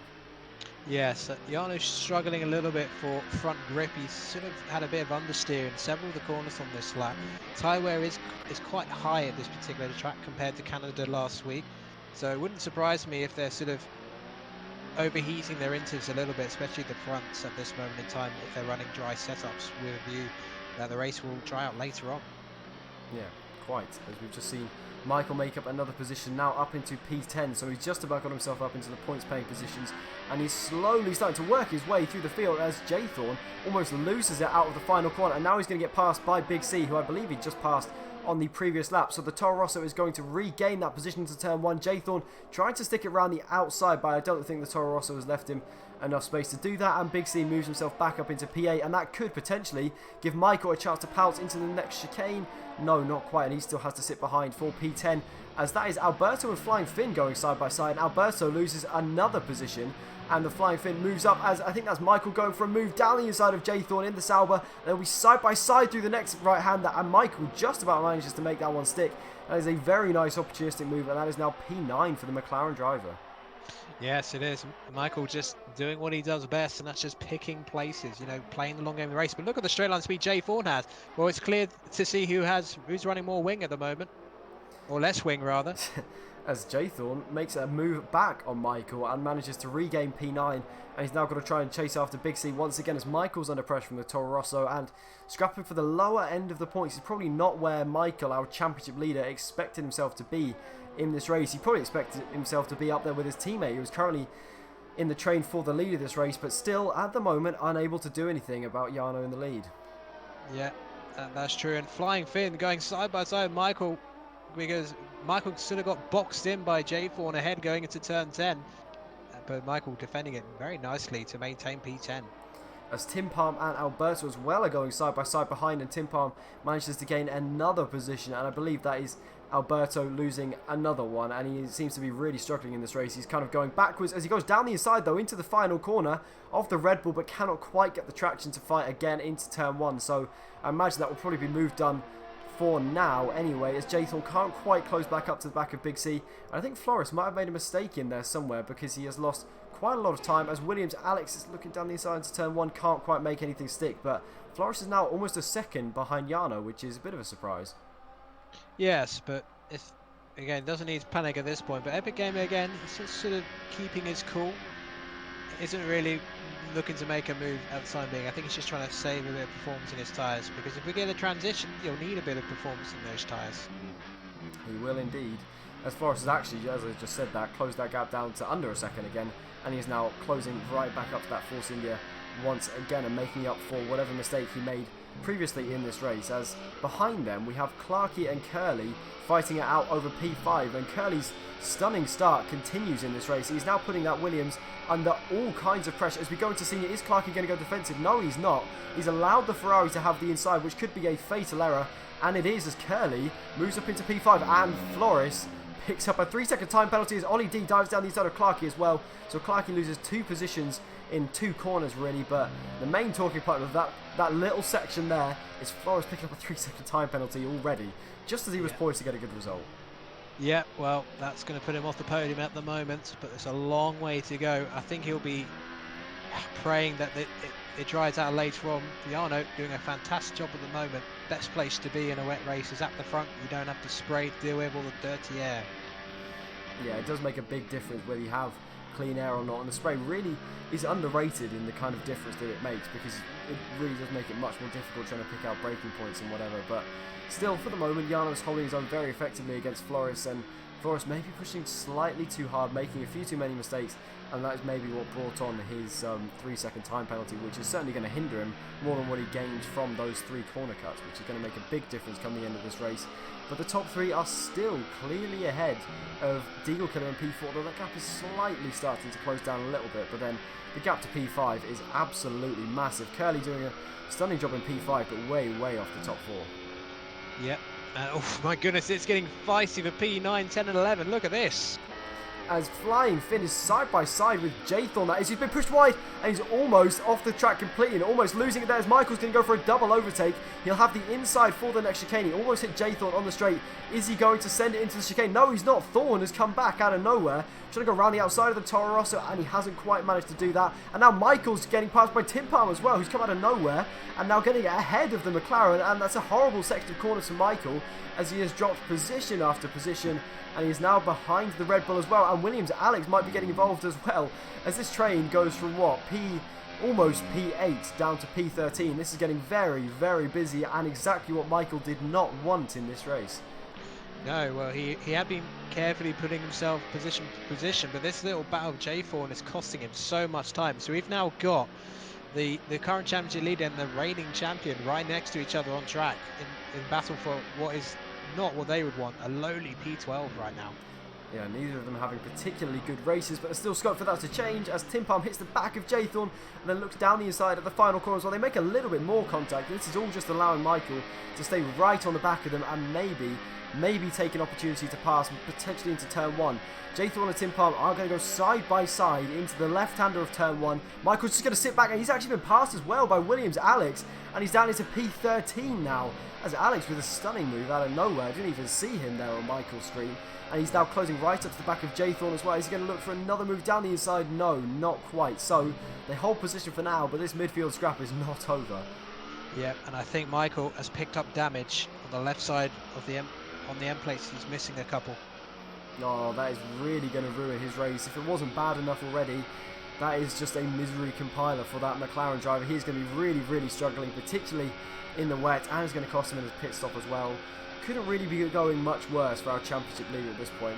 Yes, Jarno's struggling a little bit for front grip. He's sort of had a bit of understeer in several of the corners on this lap. Tyre wear is quite high at this particular track compared to Canada last week, so it wouldn't surprise me if they're sort of overheating their inters a little bit, especially the fronts at this moment in time, if they're running dry setups with a view that the race will dry out later on. Yeah, quite, as we've just seen Michael make up another position, now up into P10, so he's just about got himself up into the points paying positions, and he's slowly starting to work his way through the field as Jaythorn almost loses it out of the final corner, and now he's going to get passed by Big C, who I believe he just passed on the previous lap. So the Toro Rosso is going to regain that position into turn 1. Jaythorn trying to stick it around the outside, but I don't think the Toro Rosso has left him enough space to do that, and Big C moves himself back up into P8, and that could potentially give Michael a chance to pounce into the next chicane. No, not quite, and he still has to sit behind for P10, as that is Alberto and Flying Finn going side by side. Alberto loses another position, and the Flying Finn moves up, as I think that's Michael going for a move down the inside of Jaythorn in the Sauber. They'll be side by side through the next right-hander, and Michael just about manages to make that one stick. That is a very nice opportunistic move, and that is now P9 for the McLaren driver. Yes, it is. Michael just doing what he does best, and that's just picking places, you know, playing the long game of the race. But look at the straight line speed Jaythorn has. Well, it's clear to see who's running more wing at the moment, or less wing rather. As Jaythorn makes a move back on Michael and manages to regain P9, and he's now got to try and chase after Big C once again as Michael's under pressure from the Toro Rosso and scrapping for the lower end of the points. He's probably not where Michael, our championship leader, expected himself to be in this race. He probably expected himself to be up there with his teammate who was currently in the train for the lead of this race, but still at the moment unable to do anything about Jarno in the lead. Yeah, that's true. And Flying Finn going side by side with Michael, because Michael sort of got boxed in by Jaythorn ahead going into turn 10, but Michael defending it very nicely to maintain P10. As Tim Palm and Alberto as well are going side by side behind, and Tim Palm manages to gain another position, and I believe that is Alberto losing another one, and he seems to be really struggling in this race. He's kind of going backwards as he goes down the inside though into the final corner of the Red Bull, but cannot quite get the traction to fight again into turn 1. So I imagine that will probably be moved done for now anyway, as Jaythorn can't quite close back up to the back of Big C. And I think Floris might have made a mistake in there somewhere, because he has lost quite a lot of time, as Alex is looking down the inside into turn 1, can't quite make anything stick, but Floris is now almost a second behind Jarno, which is a bit of a surprise. Yes, but if again, doesn't need to panic at this point, but Epic Gamer again, he's just sort of keeping his cool. Isn't really looking to make a move at the time being. I think he's just trying to save a bit of performance in his tyres, because if we get a transition, you'll need a bit of performance in those tyres. He will indeed. As Floris has actually, as I just said that, closed that gap down to under a second again, and he's now closing right back up to that Force India once again and making up for whatever mistake he made previously in this race. As behind them we have Clarkey and Curly fighting it out over P5, and Curly's stunning start continues in this race. He's now putting that Williams under all kinds of pressure as we go into senior. Is Clarkey going to go defensive? No, he's not. He's allowed the Ferrari to have the inside, which could be a fatal error, and it is, as Curly moves up into P5 and Floris picks up a 3-second time penalty as Ollie D dives down the inside of Clarkey as well. So Clarkey loses 2 positions in 2 corners really, but the main talking point of that little section there is Floris picking up a 3-second time penalty already, just as he was poised to get a good result. Yeah, well, that's going to put him off the podium at the moment, but there's a long way to go. I think he'll be praying that it dries out later on. Jarno doing a fantastic job at the moment. Best place to be in a wet race is at the front. You don't have to spray to deal with all the dirty air. Yeah, it does make a big difference whether you have clean air or not, and the spray really is underrated in the kind of difference that it makes, because it really does make it much more difficult trying to pick out braking points and whatever. But still, for the moment, Jarno's holding his own very effectively against Floris, and Floris may be pushing slightly too hard, making a few too many mistakes, and that is maybe what brought on his 3-second time penalty, which is certainly going to hinder him more than what he gained from those 3 corner cuts, which is going to make a big difference come the end of this race. But the top 3 are still clearly ahead of Deagle Killer and P4, though that gap is slightly starting to close down a little bit, but then the gap to P5 is absolutely massive. Curly doing a stunning job in P5, but way off the top 4. Yep. Oh my goodness, it's getting feisty for P9, 10 and 11. Look at this. As Flying Finn is side by side with Jaythorn, that is, he's been pushed wide and he's almost off the track completely and almost losing it there as Michael's going to go for a double overtake. He'll have the inside for the next chicane. He almost hit Jaythorn on the straight. Is he going to send it into the chicane? No, he's not. Thorn has come back out of nowhere, trying to go around the outside of the Toro Rosso, and he hasn't quite managed to do that. And now Michael's getting passed by Tim Palm as well, who's come out of nowhere and now getting ahead of the McLaren, and that's a horrible section of corners for Michael as he has dropped position after position, and he is now behind the Red Bull as well. And Williams Alex might be getting involved as well, as this train goes from what, almost P8 down to P13. This is getting very busy, and exactly what Michael did not want in this race. No, well, he had been carefully putting himself position to position, but this little battle of J4 is costing him so much time. So we've now got the current championship leader and the reigning champion right next to each other on track in battle for what is not what they would want, a lowly P12 right now. Yeah, neither of them having particularly good races, but there's still scope for that to change as Tim Palm hits the back of Jaythorn and then looks down the inside at the final corner as well. They make a little bit more contact. This is all just allowing Michael to stay right on the back of them and maybe take an opportunity to pass potentially into turn 1. Jaythorn and Tim Palm are going to go side by side into the left-hander of turn 1. Michael's just going to sit back, and he's actually been passed as well by Williams Alex, and he's down into P13 now, as Alex with a stunning move out of nowhere. I didn't even see him there on Michael's screen, and he's now closing right up to the back of Jaythorn as well. Is he going to look for another move down the inside? No, not quite. So they hold position for now, but this midfield scrap is not over. Yeah, and I think Michael has picked up damage on the left side of the on the end plates. He's missing a couple. Oh, that is really going to ruin his race. If it wasn't bad enough already, that is just a misery compiler for that McLaren driver. He's going to be really struggling, particularly in the wet, and it's going to cost him in his pit stop as well. Couldn't really be going much worse for our championship leader at this point.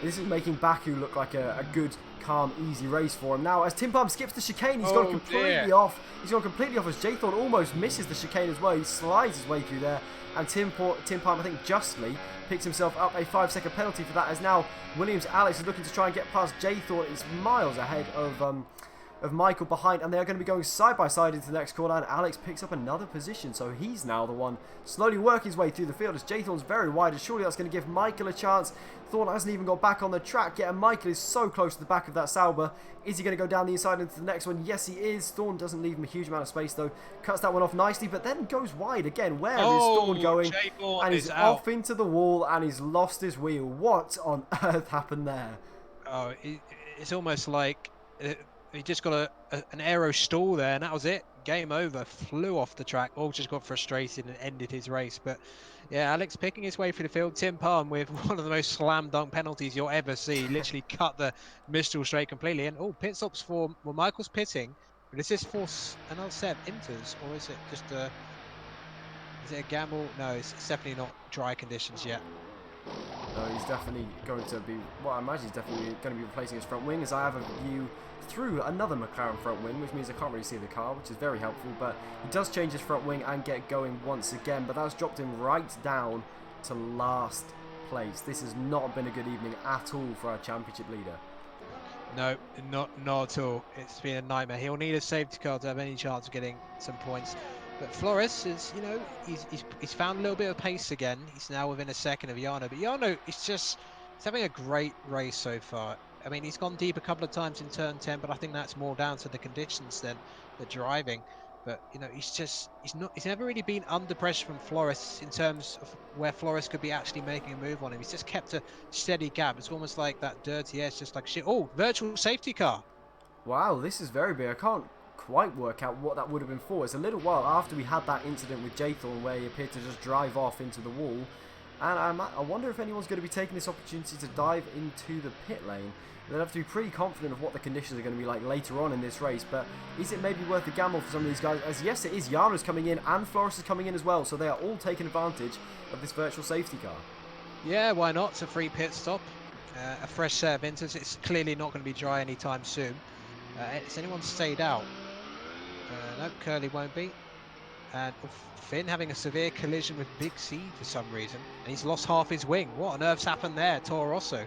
This is making Baku look like a good, calm, easy race for him. Now, as Tim Palm skips the chicane, he's gone completely off. He's gone completely off as Jaythorn almost misses the chicane as well. He slides his way through there, and Tim Palm, I think justly, picks himself up a 5-second penalty for that, as now Williams Alex is looking to try and get past Jaythorn. He's miles ahead of of Michael behind, and they're going to be going side by side into the next corner, and Alex picks up another position, so he's now the one slowly working his way through the field as J-Thorn's very wide, and surely that's going to give Michael a chance. Thorn hasn't even got back on the track yet, and Michael is so close to the back of that Sauber. Is he going to go down the inside into the next one? Yes, he is. Thorn doesn't leave him a huge amount of space, though. Cuts that one off nicely, but then goes wide again. Where is Thorn going? And he's off into the wall, and he's lost his wheel. What on earth happened there? Oh, it's almost like he just got an aero stall there, and that was it. Game over. Flew off the track. All just got frustrated and ended his race. But yeah, Alex picking his way through the field. Tim Palm with one of the most slam dunk penalties you'll ever see. Literally cut the Mistral straight completely. And pit stops for, well, Michael's pitting. But is this for another set of inters, or is it just is it a gamble? No, it's definitely not dry conditions yet. No, he's definitely going to be, well, I imagine he's definitely going to be replacing his front wing, as I have a view through another McLaren front wing, which means I can't really see the car, which is very helpful, but he does change his front wing and get going once again, but that's dropped him right down to last place. This has not been a good evening at all for our championship leader. No, not at all. It's been a nightmare. He'll need a safety car to have any chance of getting some points. But Flores is, you know, he's found a little bit of pace again. He's now within a second of Jarno. But Jarno is he's having a great race so far. I mean, he's gone deep a couple of times in turn 10, but I think that's more down to the conditions than the driving. But, you know, he's never really been under pressure from Flores in terms of where Flores could be actually making a move on him. He's just kept a steady gap. It's almost like that dirty air. It's just like shit. Oh, virtual safety car. Wow, this is very big. I can't quite work out what that would have been for. It's a little while after we had that incident with J-Thorn where he appeared to just drive off into the wall, and I wonder if anyone's going to be taking this opportunity to dive into the pit lane. They'll have to be pretty confident of what the conditions are going to be like later on in this race, but is it maybe worth a gamble for some of these guys? As yes, it is. Jarno's coming in and Flores is coming in as well, so they are all taking advantage of this virtual safety car. Yeah, why not? It's a free pit stop, a fresh set of inters. It's clearly not going to be dry anytime soon. Has anyone stayed out? No, Curly won't be. And Finn having a severe collision with Big C for some reason, and he's lost half his wing. What on earth's happened there, Toro Rosso?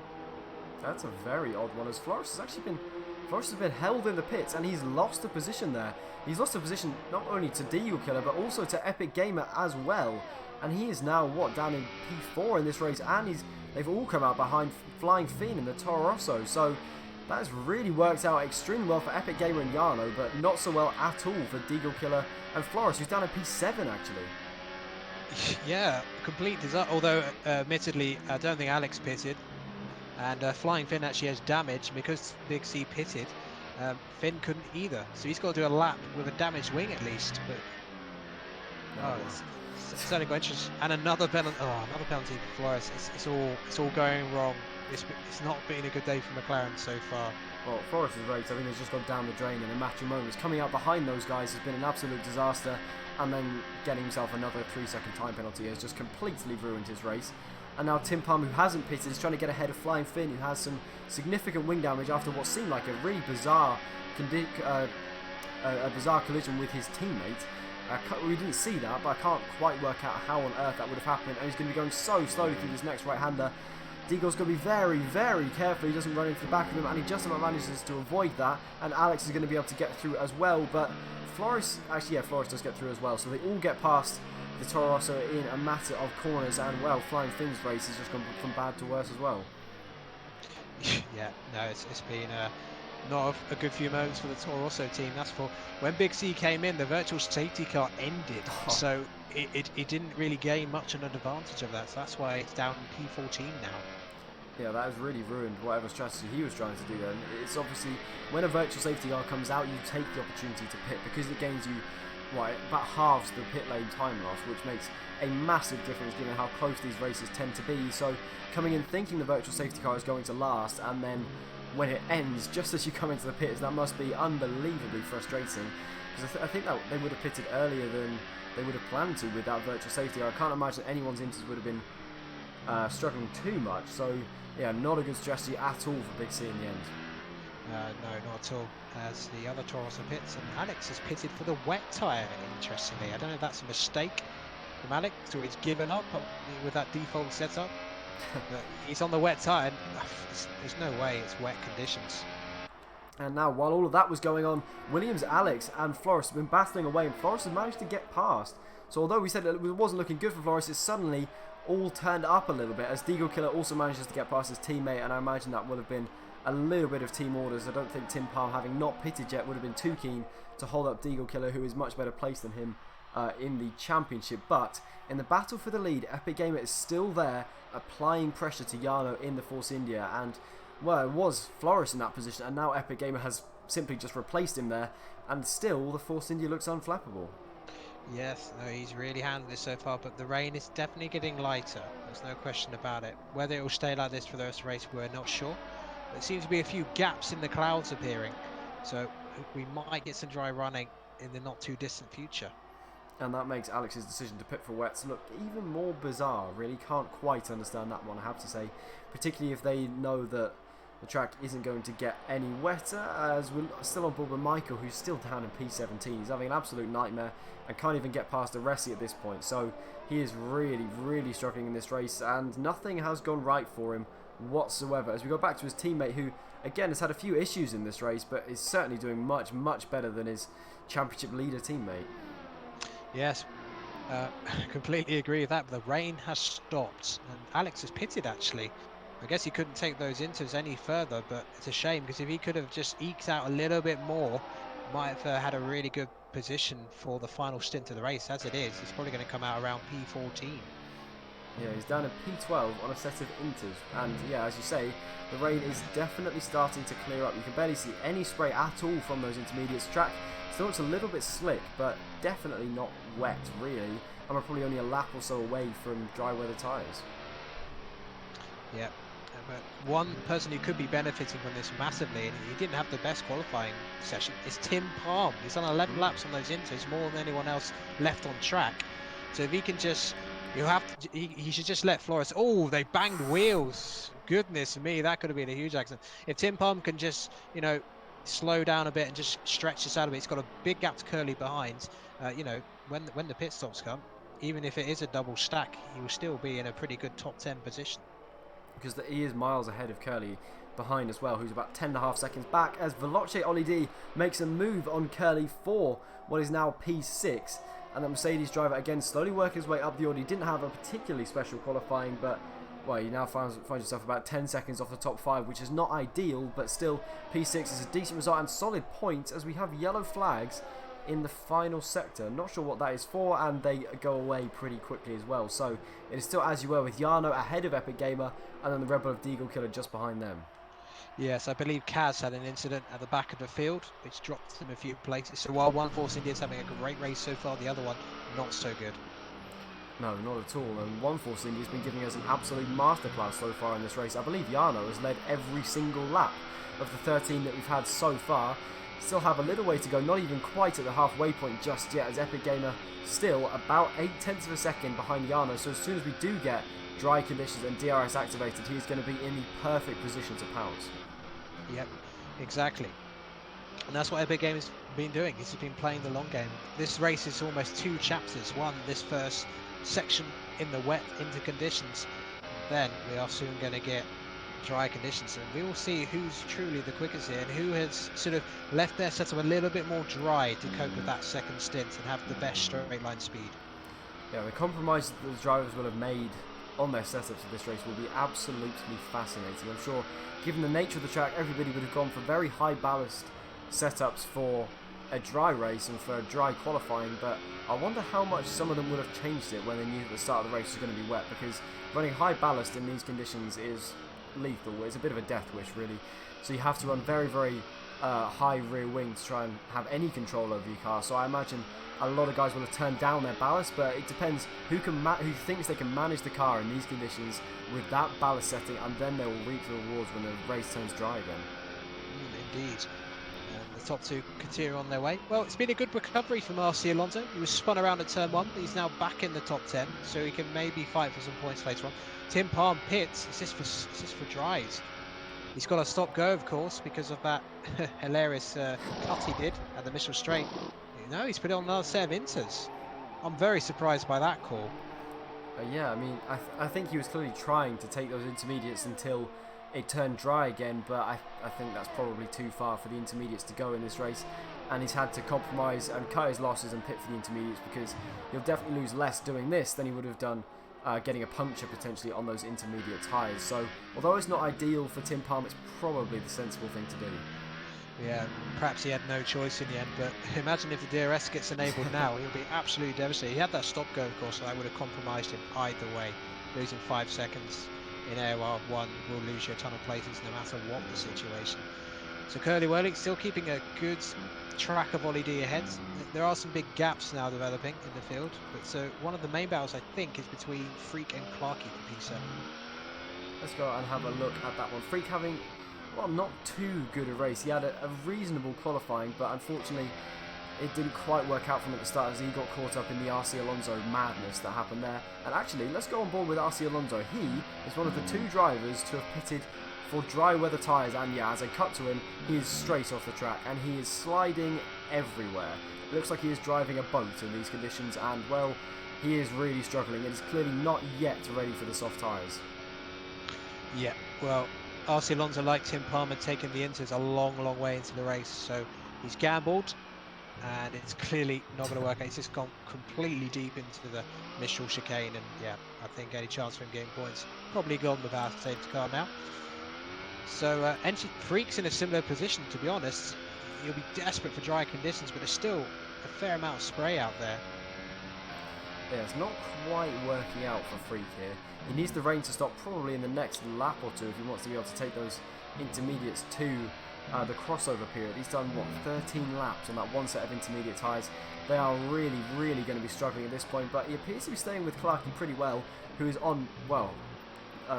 That's a very odd one, as Flores has been held in the pits, and he's lost a position there. He's lost a position not only to Deagle Killer, but also to Epic Gamer as well. And he is now, down in P4 in this race, and they've all come out behind Flying Fiend and the Toro Rosso. So that has really worked out extremely well for Epic Gamer and Jarno, but not so well at all for Deagle Killer and Flores, who's down in P7 actually. Yeah, complete disaster. Although, admittedly, I don't think Alex pitted. And Flying Finn actually has damage because Big C pitted. Finn couldn't either, so he's got to do a lap with a damaged wing at least. But it's certainly got interest. And another penalty. Oh, another penalty for Flores. It's all going wrong. It's not been a good day for McLaren so far. Well, Flores' race, I think, has just gone down the drain in a matter of moments. Coming out behind those guys has been an absolute disaster, and then getting himself another 3-second time penalty has just completely ruined his race. And now Tim Palm, who hasn't pitted, is trying to get ahead of Flying Finn, who has some significant wing damage after what seemed like a really bizarre collision with his teammate. We didn't see that, but I can't quite work out how on earth that would have happened. And he's going to be going so slowly through this next right-hander. Deagle's going to be very, very careful. He doesn't run into the back of him, and he just about manages to avoid that. And Alex is going to be able to get through as well. But Flores, actually, yeah, Flores does get through as well. So they all get past the Toro Rosso in a matter of corners, and well, Flying Finn's race has just gone from bad to worse as well. Yeah, no, it's been not a good few moments for the Toro Rosso team. That's for when Big C came in, the virtual safety car ended, so it didn't really gain much of an advantage of that. So that's why it's down in P14 now. Yeah, that has really ruined whatever strategy he was trying to do then. It's obviously, when a virtual safety car comes out, you take the opportunity to pit because it gains you about halves the pit lane time loss, which makes a massive difference given how close these races tend to be. So coming in thinking the virtual safety car is going to last, and then when it ends just as you come into the pits, that must be unbelievably frustrating, because I think that they would have pitted earlier than they would have planned to with that virtual safety car. I can't imagine anyone's inters would have been struggling too much. So yeah, not a good strategy at all for Big C in the end. No, not at all. As the other Toro Rosso pits, and Alex has pitted for the wet tyre, interestingly. I don't know if that's a mistake from Alex, or he's given up with that default setup. But he's on the wet tyre, and there's no way it's wet conditions. And now, while all of that was going on, Williams, Alex and Floris have been battling away, and Floris has managed to get past. So although we said it wasn't looking good for Floris, it's suddenly all turned up a little bit, as Deagle Killer also manages to get past his teammate, and I imagine that would have been a little bit of team orders. I don't think Tim Palm, having not pitted yet, would have been too keen to hold up Deagle Killer, who is much better placed than him in the championship. But in the battle for the lead, Epic Gamer is still there, applying pressure to Jarno in the Force India, and well, it was Floris in that position, and now Epic Gamer has simply just replaced him there, and still the Force India looks unflappable. Yes, no, he's really handled this so far, but the rain is definitely getting lighter. There's no question about it. Whether it will stay like this for the rest of the race, we're not sure. There seems to be a few gaps in the clouds appearing, so we might get some dry running in the not too distant future. And that makes Alex's decision to pit for wets look even more bizarre. Really can't quite understand that one, I have to say, particularly if they know that the track isn't going to get any wetter, as we're still on board with Michael, who's still down in P17. He's having an absolute nightmare and can't even get past Aresi at this point. So he is really struggling in this race, and nothing has gone right for him whatsoever. As we go back to his teammate, who again has had a few issues in this race, but is certainly doing much better than his championship leader teammate. Yes, completely agree with that, but the rain has stopped, and Alex has pitted actually. I guess he couldn't take those inters any further, but it's a shame, because if he could have just eked out a little bit more, might have had a really good position for the final stint of the race. As it is, he's probably going to come out around P14. Yeah, he's down in P12 on a set of inters, and yeah, as you say, the rain is definitely starting to clear up. You can barely see any spray at all from those intermediates. Track still looks a little bit slick, but definitely not wet really, and we're probably only a lap or so away from dry weather tyres. Yeah. But one person who could be benefiting from this massively, and he didn't have the best qualifying session, is Tim Palm. He's done 11 laps on those inters, more than anyone else left on track. So if he can just, he should just let Floris. Oh, they banged wheels. Goodness me, that could have been a huge accident. If Tim Palm can just, you know, slow down a bit and just stretch this out a bit, he's got a big gap to Curly behind. You know, when the pit stops come, even if it is a double stack, he will still be in a pretty good top 10 position. Because he is miles ahead of Curly behind as well, who's about 10.5 seconds back, as Veloce Olidi makes a move on Curly for what is now P6, and the Mercedes driver again slowly working his way up the order. He didn't have a particularly special qualifying, but well, he now finds himself about 10 seconds off the top 5, which is not ideal, but still P6 is a decent result and solid points, as we have yellow flags in the final sector. Not sure what that is for, and they go away pretty quickly as well. So it is still as you were, with Jarno ahead of Epic Gamer, and then the Red Bull of Deagle Killer just behind them. Yes, I believe Kaz had an incident at the back of the field, which dropped him a few places. So while one Force India is having a great race so far, the other one not so good. No, not at all. And one Force India has been giving us an absolute masterclass so far in this race. I believe Jarno has led every single lap of the 13 that we've had so far. Still have a little way to go, not even quite at the halfway point just yet, as Epic Gamer still about 0.8 of a second behind Jarno. So as soon as we do get dry conditions and DRS activated, he's going to be in the perfect position to pounce. Yep, exactly. And that's what Epic Gamer's been doing. He's been playing the long game. This race is almost 2 chapters. One, this first section in the wet into conditions. Then we are soon going to get dry conditions, and we will see who's truly the quickest here and who has sort of left their setup a little bit more dry to cope with that second stint and have the best straight line speed. Yeah, the compromise that the drivers will have made on their setups for this race will be absolutely fascinating. I'm sure, given the nature of the track, everybody would have gone for very high ballast setups for a dry race and for a dry qualifying, but I wonder how much some of them would have changed it when they knew that the start of the race was going to be wet, because running high ballast in these conditions is lethal. It's a bit of a death wish really, so you have to run very high rear wing to try and have any control over your car. So I imagine a lot of guys will have turned down their ballast, but it depends who thinks they can manage the car in these conditions with that ballast setting, and then they will reap the rewards when the race turns dry again. Indeed. The top 2 continue on their way. Well, it's been a good recovery from RC Alonso. He was spun around at turn 1, but he's now back in the top 10, so he can maybe fight for some points later on. Tim Palm pits. Is this for dries? He's got to stop go, of course, because of that hilarious cut he did at the Mitchell Straight. No, he's put on another set of inters. I'm very surprised by that call. Yeah, I mean, I think he was clearly trying to take those intermediates until it turned dry again, but I think that's probably too far for the intermediates to go in this race, and he's had to compromise and cut his losses and pit for the intermediates, because he'll definitely lose less doing this than he would have done getting a puncture potentially on those intermediate tyres. So although it's not ideal for Tim Palmer, it's probably the sensible thing to do. Yeah, perhaps he had no choice in the end, but imagine if the DRS gets enabled now, he'll be absolutely devastated. He had that stop go, of course, so that would have compromised him either way. Losing 5 seconds in AOR 1 will lose you a ton of places no matter what the situation. So Curly Whirling still keeping a good track of Ollie D ahead. There are some big gaps now developing in the field, but so one of the main battles I think is between Freak and Clarky for P7. Let's go and have a look at that one. Freak having, well, not too good a race. He had a reasonable qualifying, but unfortunately it didn't quite work out for him at the start, as he got caught up in the RC Alonso madness that happened there. And actually, let's go on board with RC Alonso. He is one of the 2 drivers to have pitted for dry weather tyres, and yeah, as I cut to him, he is straight off the track and he is sliding everywhere. It looks like he is driving a boat in these conditions, and well, he is really struggling and is clearly not yet ready for the soft tyres. Yeah, well, RC Alonso, like Tim Palmer, taking the inters a long way into the race, so he's gambled and it's clearly not going to work out. He's just gone completely deep into the initial chicane, and yeah, I think any chance for him getting points probably gone without a safety car now. So Freak's in a similar position, to be honest. He'll be desperate for dry conditions, but there's still a fair amount of spray out there. Yeah, it's not quite working out for Freak here. He needs the rain to stop probably in the next lap or 2 if he wants to be able to take those intermediates to the crossover period. He's done, what, 13 laps on that one set of intermediate tyres. They are really going to be struggling at this point, but he appears to be staying with Clarky pretty well, who is on, well,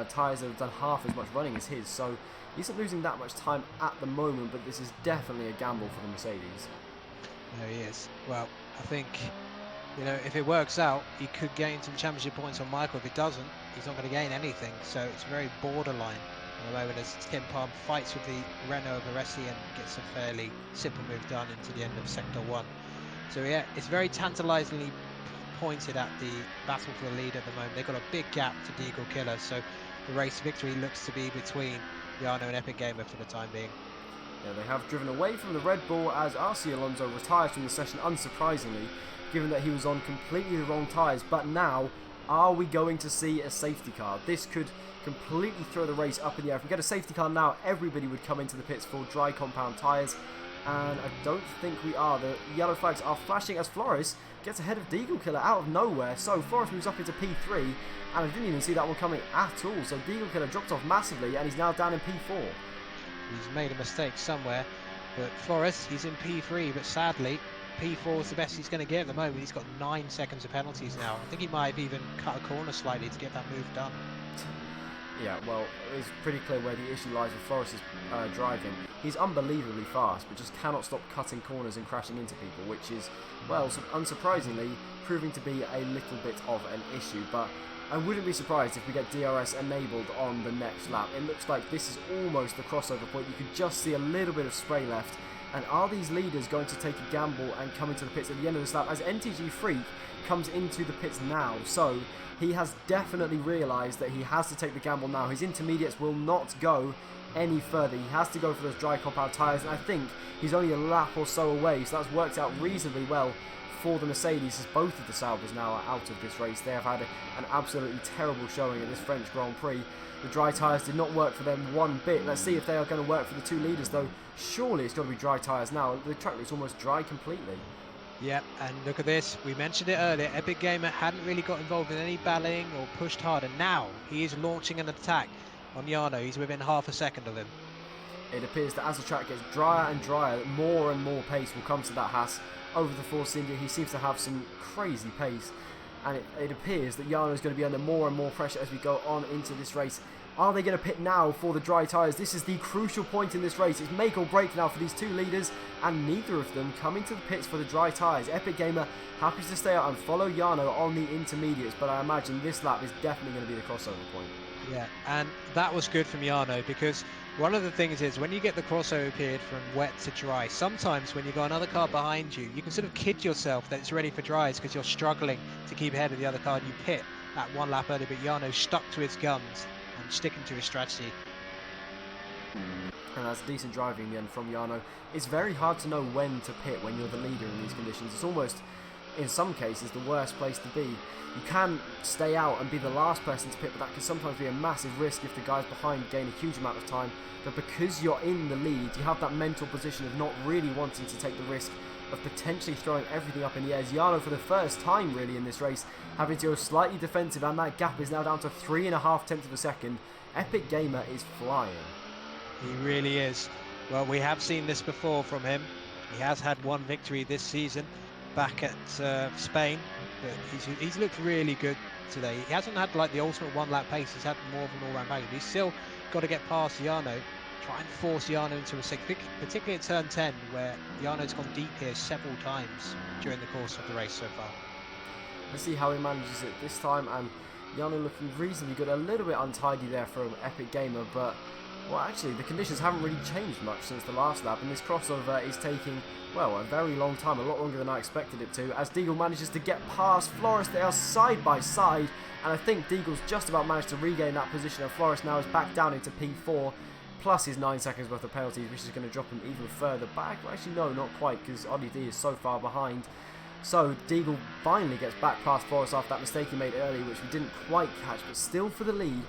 tyres that have done half as much running as his, so he isn't losing that much time at the moment, but this is definitely a gamble for the Mercedes. No, he is. Well, I think, you know, if it works out, he could gain some championship points on Michael. If it doesn't, he's not going to gain anything, so it's very borderline at the moment as Tim Palmer fights with the Renault of Aresi and gets a fairly simple move done into the end of Sector 1. So yeah, it's very tantalisingly pointed at the battle for the lead at the moment. They've got a big gap to Deagle Killer, so the race victory looks to be between Jarno and Epic Gamer for the time being. Yeah, they have driven away from the Red Bull as RC Alonso retires from the session, unsurprisingly, given that he was on completely the wrong tyres. But now, are we going to see a safety car? This could completely throw the race up in the air. If we get a safety car now, everybody would come into the pits for dry compound tyres, and I don't think we are. The yellow flags are flashing as Flores gets ahead of Deagle Killer out of nowhere. So Flores moves up into P3, and I didn't even see that one coming at all. So Deagle Killer dropped off massively, and he's now down in P4. He's made a mistake somewhere, but Flores, he's in P3, but sadly P4 is the best he's going to get at the moment. He's got 9 seconds of penalties now. I think he might have even cut a corner slightly to get that move done. Yeah, well, it's pretty clear where the issue lies with Flores' driving. He's unbelievably fast, but just cannot stop cutting corners and crashing into people, which is, well, unsurprisingly, proving to be a little bit of an issue. But I wouldn't be surprised if we get DRS enabled on the next lap. It looks like this is almost the crossover point. You can just see a little bit of spray left. And are these leaders going to take a gamble and come into the pits at the end of this lap, as NTG Freak comes into the pits now? So he has definitely realised that he has to take the gamble now. His intermediates will not go any further. He has to go for those dry compound tyres, and I think he's only a lap or so away, so that's worked out reasonably well for the Mercedes, as both of the Saubers now are out of this race. They have had an absolutely terrible showing at this French Grand Prix. The dry tyres did not work for them one bit. Let's see if they are going to work for the 2 leaders, though. Surely it's got to be dry tyres now. The track looks almost dry completely. Yep, and look at this. We mentioned it earlier. Epic Gamer hadn't really got involved in any battling or pushed hard, and now he is launching an attack on Jarno. He's within half a second of him. It appears that as the track gets drier and drier, more and more pace will come to that Haas over the Force India. He seems to have some crazy pace, and it appears that Jarno is going to be under more and more pressure as we go on into this race. Are they going to pit now for the dry tyres? This is the crucial point in this race. It's make or break now for these 2 leaders, and neither of them coming to the pits for the dry tyres. Epic Gamer happy to stay out and follow Jarno on the intermediates, but I imagine this lap is definitely going to be the crossover point. Yeah, and that was good from Jarno, because one of the things is when you get the crossover period from wet to dry, sometimes when you've got another car behind you, you can sort of kid yourself that it's ready for dries because you're struggling to keep ahead of the other car, and you pit that 1 lap early, but Jarno stuck to his guns and sticking to his strategy. And that's decent driving in the end from Jarno. It's very hard to know when to pit when you're the leader in these conditions. It's almost, in some cases, the worst place to be. You can stay out and be the last person to pit, but that can sometimes be a massive risk if the guys behind gain a huge amount of time. But because you're in the lead, you have that mental position of not really wanting to take the risk of potentially throwing everything up in the air. Jarno, for the first time really in this race, having to go slightly defensive, and that gap is now down to 3.5 tenths of a second. Epic Gamer is flying. He really is. Well, we have seen this before from him. He has had one victory this season back at Spain, but he's looked really good today. He hasn't had like the ultimate one-lap pace. He's had more of an all-round value. He's still got to get past Jarno, try and force Jarno into a six, particularly at turn 10, where Jarno's gone deep here several times during the course of the race so far. Let's see how he manages it this time, and Jarno looking reasonably good. A little bit untidy there from Epic Gamer, but well, actually, the conditions haven't really changed much since the last lap, and this crossover is taking, well, a very long time, a lot longer than I expected it to, as Deagle manages to get past Flores. They are side by side, and I think Deagle's just about managed to regain that position, and Flores now is back down into P4, plus his 9 seconds worth of penalties, which is going to drop him even further back. Well, actually, no, not quite, because Oddie D is so far behind. So Deagle finally gets back past Flores after that mistake he made earlier, which we didn't quite catch, but still for the lead.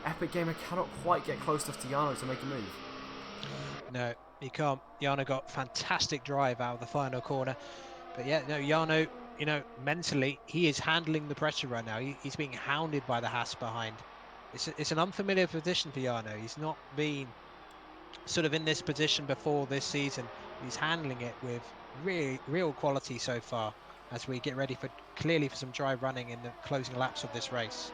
Epic Gamer cannot quite get close enough to Jarno to make a move. No, he can't. Jarno got fantastic drive out of the final corner. But yeah, no, Jarno, you know, mentally, he is handling the pressure right now. He's being hounded by the Haas behind. It's an unfamiliar position for Jarno. He's not been sort of in this position before this season. He's handling it with real quality so far as we get ready for some dry running in the closing laps of this race.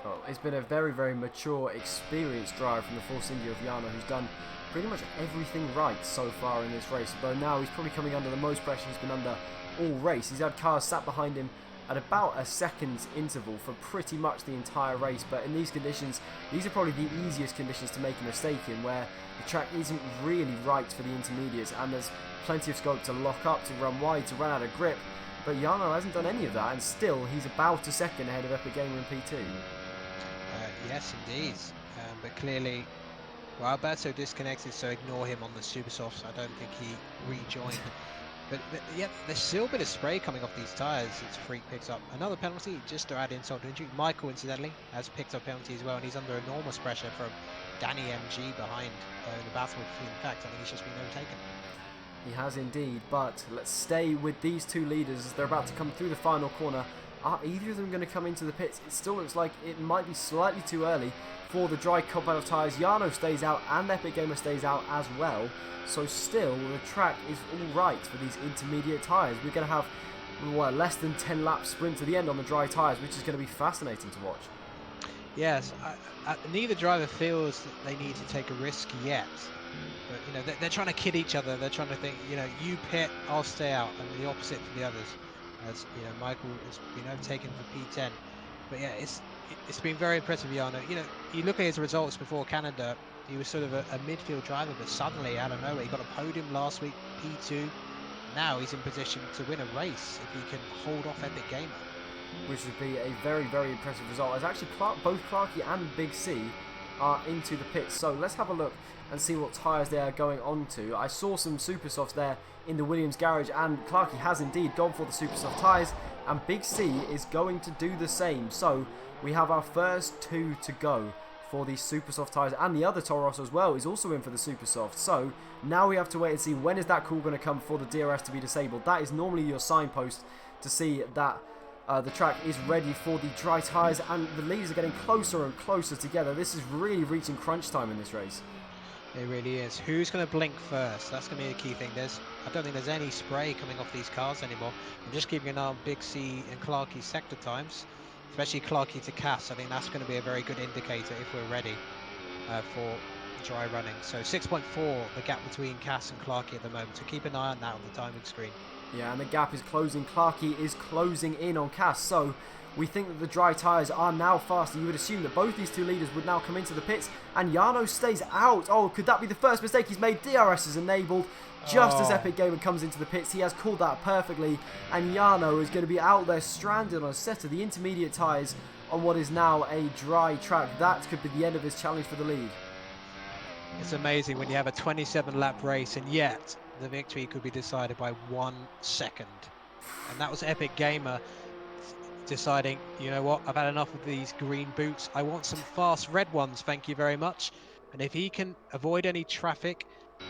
Well, it's been a very, very mature, experienced drive from the Force India of Jarno, who's done pretty much everything right so far in this race. Though now he's probably coming under the most pressure he's been under all race. He's had cars sat behind him at about a second's interval for pretty much the entire race. But in these conditions, these are probably the easiest conditions to make a mistake in, where the track isn't really right for the intermediates, and there's plenty of scope to lock up, to run wide, to run out of grip. But Jarno hasn't done any of that, and still he's about a second ahead of Epic Gamer in P2. Yes, indeed. But clearly, well, Alberto disconnected, so ignore him on the super softs. I don't think he rejoined. but yeah, there's still a bit of spray coming off these tyres. It's Freak picks up another penalty just to add insult to injury. Michael, incidentally, has picked up penalty as well, and he's under enormous pressure from Danny MG behind in the battle between. In fact, I think he's just been overtaken. He has indeed, but let's stay with these two leaders as they're about to come through the final corner. Are either of them going to come into the pits? It still looks like it might be slightly too early for the dry cop-out of tyres. Jarno stays out and Epic Gamer stays out as well. So still, the track is all right for these intermediate tyres. We're going to have less than 10 lap sprint to the end on the dry tyres, which is going to be fascinating to watch. Yes, neither driver feels that they need to take a risk yet. But, you know, they're trying to kid each other. They're trying to think, you know, you pit, I'll stay out, and the opposite for the others. As you know, Michael has been overtaken for P10, but yeah, it's been very impressive, Jarno. You know, you look at his results before Canada, he was sort of a midfield driver, but suddenly out of nowhere, he got a podium last week, P2. Now he's in position to win a race if he can hold off Epic Gamer, which would be a very, very impressive result. As actually both Clarky and Big C are into the pits, so let's have a look and see what tyres they are going on to. I saw some super softs there in the Williams garage, and Clarky has indeed gone for the super soft tyres, and Big C is going to do the same. So we have our first two to go for the super soft tyres, and the other Toro Rosso as well is also in for the super soft. So now we have to wait and see when is that call going to come for the DRS to be disabled. That is normally your signpost to see that the track is ready for the dry tyres, and the leaders are getting closer and closer together. This is really reaching crunch time in this race. It really is. Who's going to blink first? That's going to be a key thing. I don't think there's any spray coming off these cars anymore. I'm just keeping an eye on Big C and Clarky's sector times, especially Clarky to Cass. I think that's going to be a very good indicator if we're ready for dry running. So 6.4, the gap between Cass and Clarky at the moment. So keep an eye on that on the timing screen. Yeah, and the gap is closing. Clarky is closing in on Cass. So we think that the dry tyres are now faster. You would assume that both these two leaders would now come into the pits, and Jarno stays out. Oh, could that be the first mistake he's made? DRS is enabled just as Epic Gamer comes into the pits. He has called that perfectly, and Jarno is going to be out there stranded on a set of the intermediate tyres on what is now a dry track. That could be the end of his challenge for the lead. It's amazing when you have a 27 lap race and yet the victory could be decided by 1 second. And that was Epic Gamer deciding, you know what, I've had enough of these green boots. I want some fast red ones, thank you very much. And if he can avoid any traffic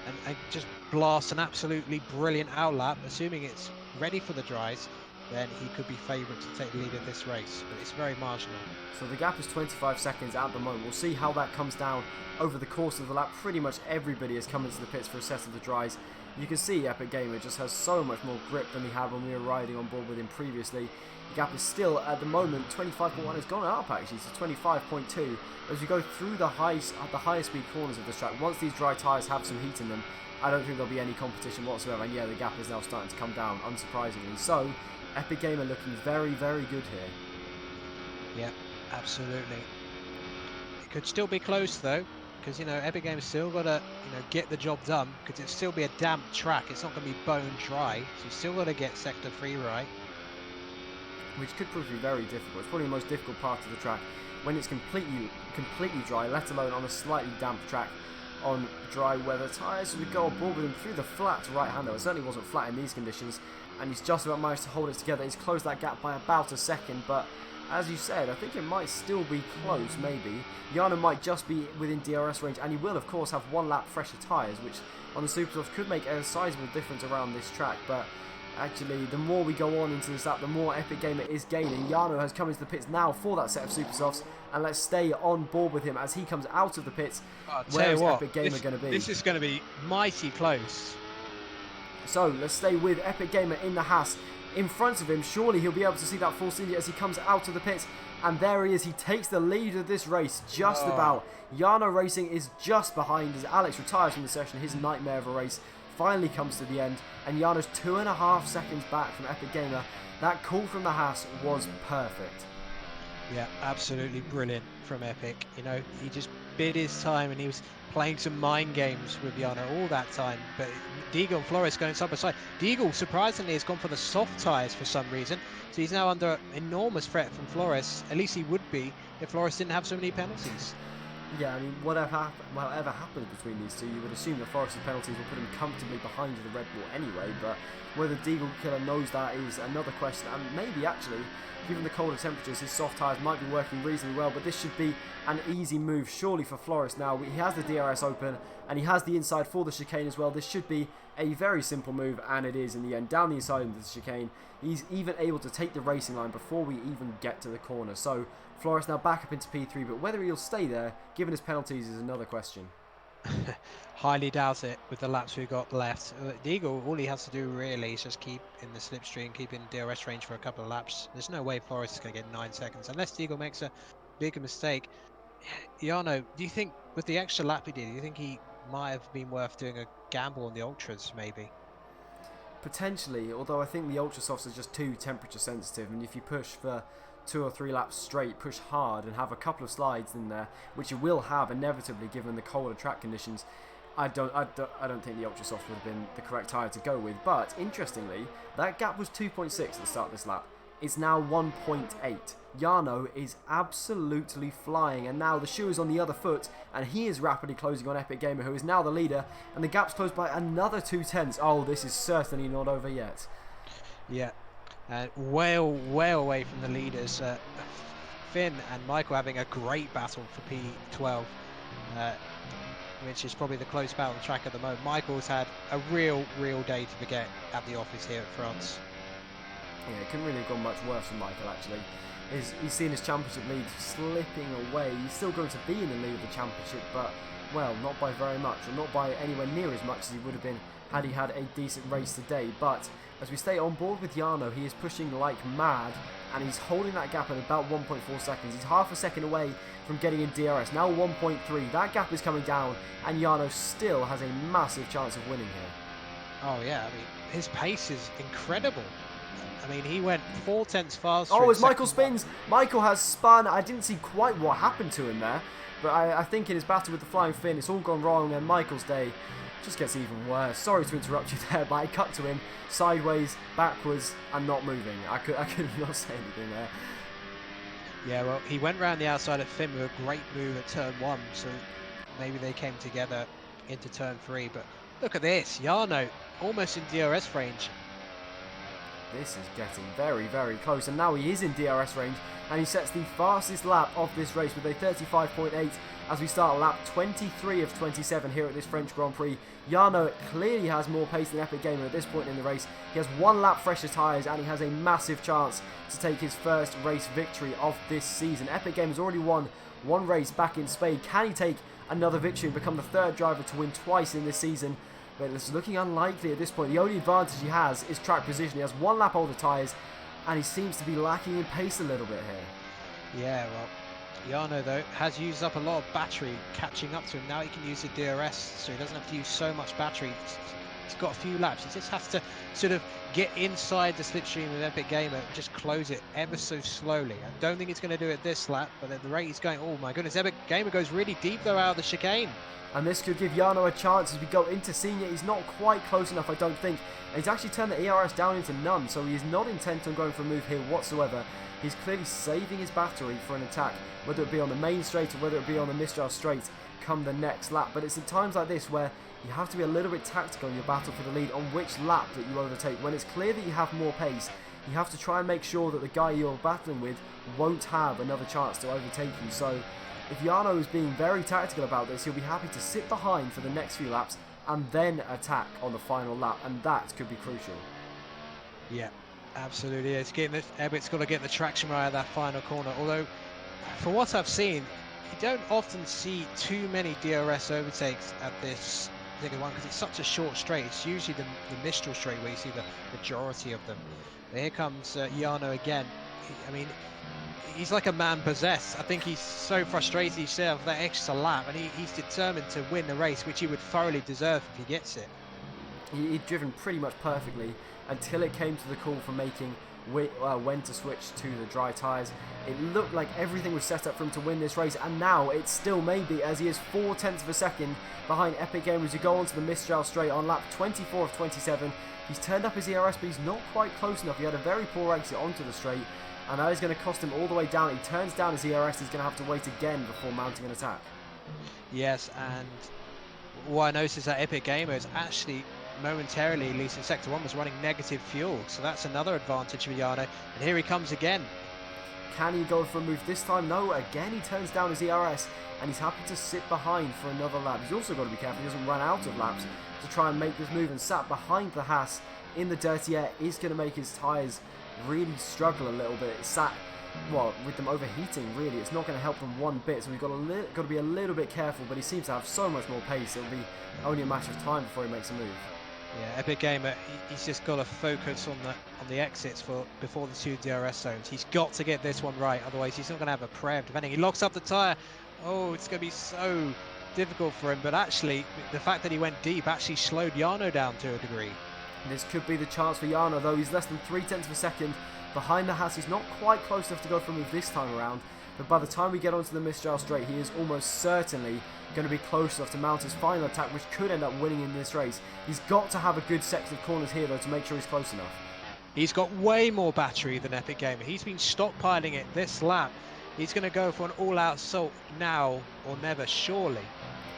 and just blast an absolutely brilliant outlap, assuming it's ready for the dries, then he could be favourite to take the lead of this race. But it's very marginal. So the gap is 25 seconds at the moment. We'll see how that comes down over the course of the lap. Pretty much everybody has come into the pits for a set of the dries. You can see Epic Gamer just has so much more grip than he had when we were riding on board with him previously. The gap is still, at the moment, 25.1 has gone up actually to 25.2. As we go through the higher speed corners of this track, once these dry tyres have some heat in them, I don't think there'll be any competition whatsoever. And yeah, the gap is now starting to come down, unsurprisingly. So, Epic Gamer looking very, very good here. Yeah, absolutely. It could still be close though, because, you know, Epic Game's still got to, you know, get the job done, because it'll still be a damp track. It's not going to be bone dry, so you still got to get sector 3 right. Which could prove to be very difficult. It's probably the most difficult part of the track when it's completely dry, let alone on a slightly damp track on dry weather tyres. So we go on board with him through the flat right-hander. It certainly wasn't flat in these conditions, and he's just about managed to hold it together. He's closed that gap by about a second, but as you said, I think it might still be close, maybe. Jarno might just be within DRS range, and he will, of course, have 1 lap fresher tyres, which on the Supersofts could make a sizable difference around this track, but actually, the more we go on into this lap, the more Epic Gamer is gaining. Jarno has come into the pits now for that set of Supersofts, and let's stay on board with him as he comes out of the pits. Where is Epic Gamer going to be? This is going to be mighty close. So, let's stay with Epic Gamer in the Haas. In front of him, surely he'll be able to see that Force India as he comes out of the pits. And there he is, he takes the lead of this race, just about. Jarno Racing is just behind as Alex retires from the session. His nightmare of a race finally comes to the end, and Jarno's 2.5 seconds back from Epic Gamer. That call from the Haas was perfect. Yeah, absolutely brilliant from Epic. You know, he just bid his time, and he was playing some mind games with Jarno all that time. But Deagle and Flores going side by side. Deagle, surprisingly, has gone for the soft tyres for some reason. So he's now under enormous threat from Flores. At least he would be if Flores didn't have so many penalties. Yeah, I mean, whatever happens between these two, you would assume that Forest's penalties will put him comfortably behind the Red Bull anyway, but whether Deagle Killer knows that is another question, and maybe actually, given the colder temperatures, his soft tyres might be working reasonably well, but this should be an easy move, surely, for Flores now. He has the DRS open, and he has the inside for the chicane as well. This should be a very simple move, and it is in the end. Down the inside into the chicane, he's even able to take the racing line before we even get to the corner. So, Flores now back up into P3, but whether he'll stay there, given his penalties, is another question. Highly doubt it with the laps we've got left. Deagle, all he has to do really is just keep in the slipstream, keep in DRS range for a couple of laps. There's no way Flores is going to get 9 seconds, unless Deagle makes a bigger mistake. Jarno, do you think with the extra lap he did, do you think he might have been worth doing a gamble on the Ultras, maybe? Potentially, although I think the Ultra Softs are just too temperature sensitive, and if you push for 2 or 3 laps straight, push hard, and have a couple of slides in there, which you will have inevitably given the colder track conditions, I don't think the Ultra Soft would have been the correct tyre to go with. But interestingly, that gap was 2.6 at the start of this lap. It's now 1.8. Jarno is absolutely flying, and now the shoe is on the other foot, and he is rapidly closing on Epic Gamer, who is now the leader, and the gap's closed by another 2 tenths. Oh, this is certainly not over yet. Yeah. Way away from the leaders. Finn and Michael having a great battle for P12, which is probably the close battle on the track at the moment. Michael's had a real day to forget at the office here at France. Yeah, it couldn't really have gone much worse for Michael, actually. He's seen his championship lead slipping away. He's still going to be in the lead of the championship, but, well, not by very much, or not by anywhere near as much as he would have been had he had a decent race today. But as we stay on board with Jarno, he is pushing like mad, and he's holding that gap at about 1.4 seconds. He's half a second away from getting in DRS. Now 1.3. That gap is coming down, and Jarno still has a massive chance of winning here. Oh yeah, I mean, his pace is incredible. I mean, he went 4 tenths faster. Oh, as Michael spins, Michael has spun. I didn't see quite what happened to him there, but I think in his battle with the Flying Finn, it's all gone wrong, and Michael's day just gets even worse. Sorry to interrupt you there, but I cut to him sideways, backwards, and not moving. I could not say anything there. Yeah, well, he went round the outside of Finn with a great move at turn 1, so maybe they came together into turn 3. But look at this, Jarno almost in DRS range. This is getting very, very close, and now he is in DRS range, and he sets the fastest lap of this race with a 35.8 as we start lap 23 of 27 here at this French Grand Prix. Jarno clearly has more pace than Epic Gamer at this point in the race. He has 1 lap fresher tyres, and he has a massive chance to take his first race victory of this season. Epic Gamer has already won 1 race back in Spain. Can he take another victory and become the 3rd driver to win twice in this season? But it's looking unlikely at this point. The only advantage he has is track position. He has 1 lap older tyres, and he seems to be lacking in pace a little bit here. Yeah, well, Jarno though has used up a lot of battery catching up to him. Now he can use the DRS, so he doesn't have to use so much battery. He's got a few laps. He just has to sort of get inside the slipstream of Epic Gamer and just close it ever so slowly. I don't think he's going to do it this lap, but at the rate he's going, oh my goodness, Epic Gamer goes really deep though out of the chicane. And this could give Jarno a chance as we go into senior. He's not quite close enough, I don't think. And he's actually turned the ERS down into none, so he is not intent on going for a move here whatsoever. He's clearly saving his battery for an attack, whether it be on the main straight or whether it be on the Mistral straight come the next lap. But it's in times like this where you have to be a little bit tactical in your battle for the lead on which lap that you overtake. When it's clear that you have more pace, you have to try and make sure that the guy you're battling with won't have another chance to overtake you. So if Jarno is being very tactical about this, he'll be happy to sit behind for the next few laps and then attack on the final lap, and that could be crucial. Yeah, absolutely. It's getting Ebbett's got to get the traction right at that final corner. Although, for what I've seen, you don't often see too many DRS overtakes at this particular one because it's such a short straight. It's usually the Mistral straight where you see the majority of them. But here comes Jarno again. I mean, he's like a man possessed. I think he's so frustrated himself that extra lap, and he's determined to win the race, which he would thoroughly deserve if he gets it. He'd driven pretty much perfectly until it came to the call for making when to switch to the dry tyres. It looked like everything was set up for him to win this race, and now it still may be, as he is 0.4 of a second behind Epic Gamer as you go onto the Mistral straight on lap 24 of 27. He's turned up his ERS, but he's not quite close enough. He had a very poor exit onto the straight, and that is going to cost him all the way down. He turns down his ERS, he's going to have to wait again before mounting an attack. Yes, and what I noticed is that Epic Gamer is actually momentarily, at least in Sector 1, was running negative fuel, so that's another advantage for Jarno. And here he comes again. Can he go for a move this time? No, again he turns down his ERS, and he's happy to sit behind for another lap. He's also got to be careful he doesn't run out of laps to try and make this move, and sat behind the Haas in the dirty air is going to make his tyres really struggle a little bit. Well, with them overheating, really, it's not going to help them one bit, so we've got to be a little bit careful, but he seems to have so much more pace, it'll be only a matter of time before he makes a move. Yeah, Epic Gamer, he's just got to focus on the exits before the 2 DRS zones. He's got to get this one right, otherwise he's not going to have a prayer of defending. He locks up the tyre. Oh, it's going to be so difficult for him, but actually, the fact that he went deep actually slowed Jarno down to a degree. This could be the chance for Jarno, though. He's less than 0.3 of a second behind the Haas. He's not quite close enough to go for a move this time around, but by the time we get onto the Mistral straight, he is almost certainly going to be close enough to mount his final attack, which could end up winning in this race. He's got to have a good section of corners here, though, to make sure he's close enough. He's got way more battery than Epic Gamer. He's been stockpiling it this lap. He's going to go for an all-out assault now or never, surely.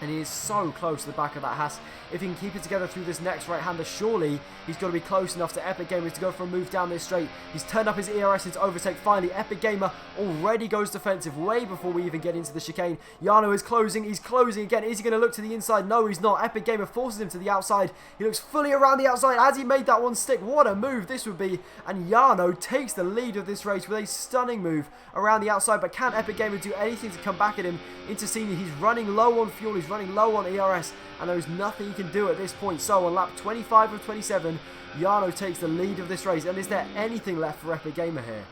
And he is so close to the back of that Haas. If he can keep it together through this next right-hander, surely he's got to be close enough to Epic Gamer to go for a move down this straight. He's turned up his ERS into overtake. Finally, Epic Gamer already goes defensive way before we even get into the chicane. Jarno is closing. He's closing again. Is he going to look to the inside? No, he's not. Epic Gamer forces him to the outside. He looks fully around the outside as he made that one stick. What a move this would be. And Jarno takes the lead of this race with a stunning move around the outside. But can Epic Gamer do anything to come back at him into senior? He's running low on fuel. He's running low on ERS, and there's nothing he can do at this point. So on lap 25 of 27, Jarno takes the lead of this race. And is there anything left for Epic Gamer here?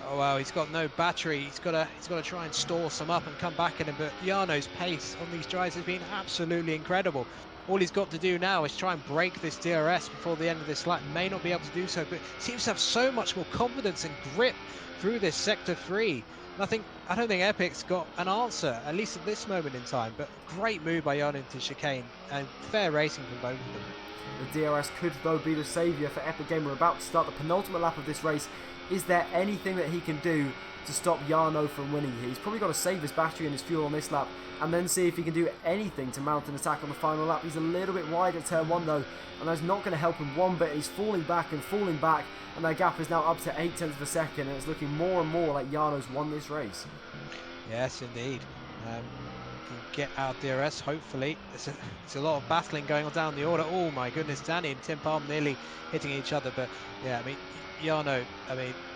Oh wow, he's got no battery. He's got to try and store some up and come back at him. But Jarno's pace on these drives has been absolutely incredible. All he's got to do now is try and break this DRS before the end of this lap. May not be able to do so, but seems to have so much more confidence and grip through this Sector 3. I don't think Epic's got an answer, at least at this moment in time, but great move by Jarno into chicane, and fair racing from both of them. The DRS could though be the saviour for Epic Gamer. We're about to start the penultimate lap of this race. Is there anything that he can do to stop Jarno from winning here? He's probably got to save his battery and his fuel on this lap and then see if he can do anything to mount an attack on the final lap. He's a little bit wide at turn 1 though, and that's not going to help him one bit. He's falling back, and their gap is now up to 0.8 of a second, and it's looking more and more like Jarno's won this race. Yes, indeed. Can get out DRS, hopefully. It's a lot of battling going on down the order. Oh my goodness, Danny and Tim Palm nearly hitting each other, but yeah, I mean, Jarno,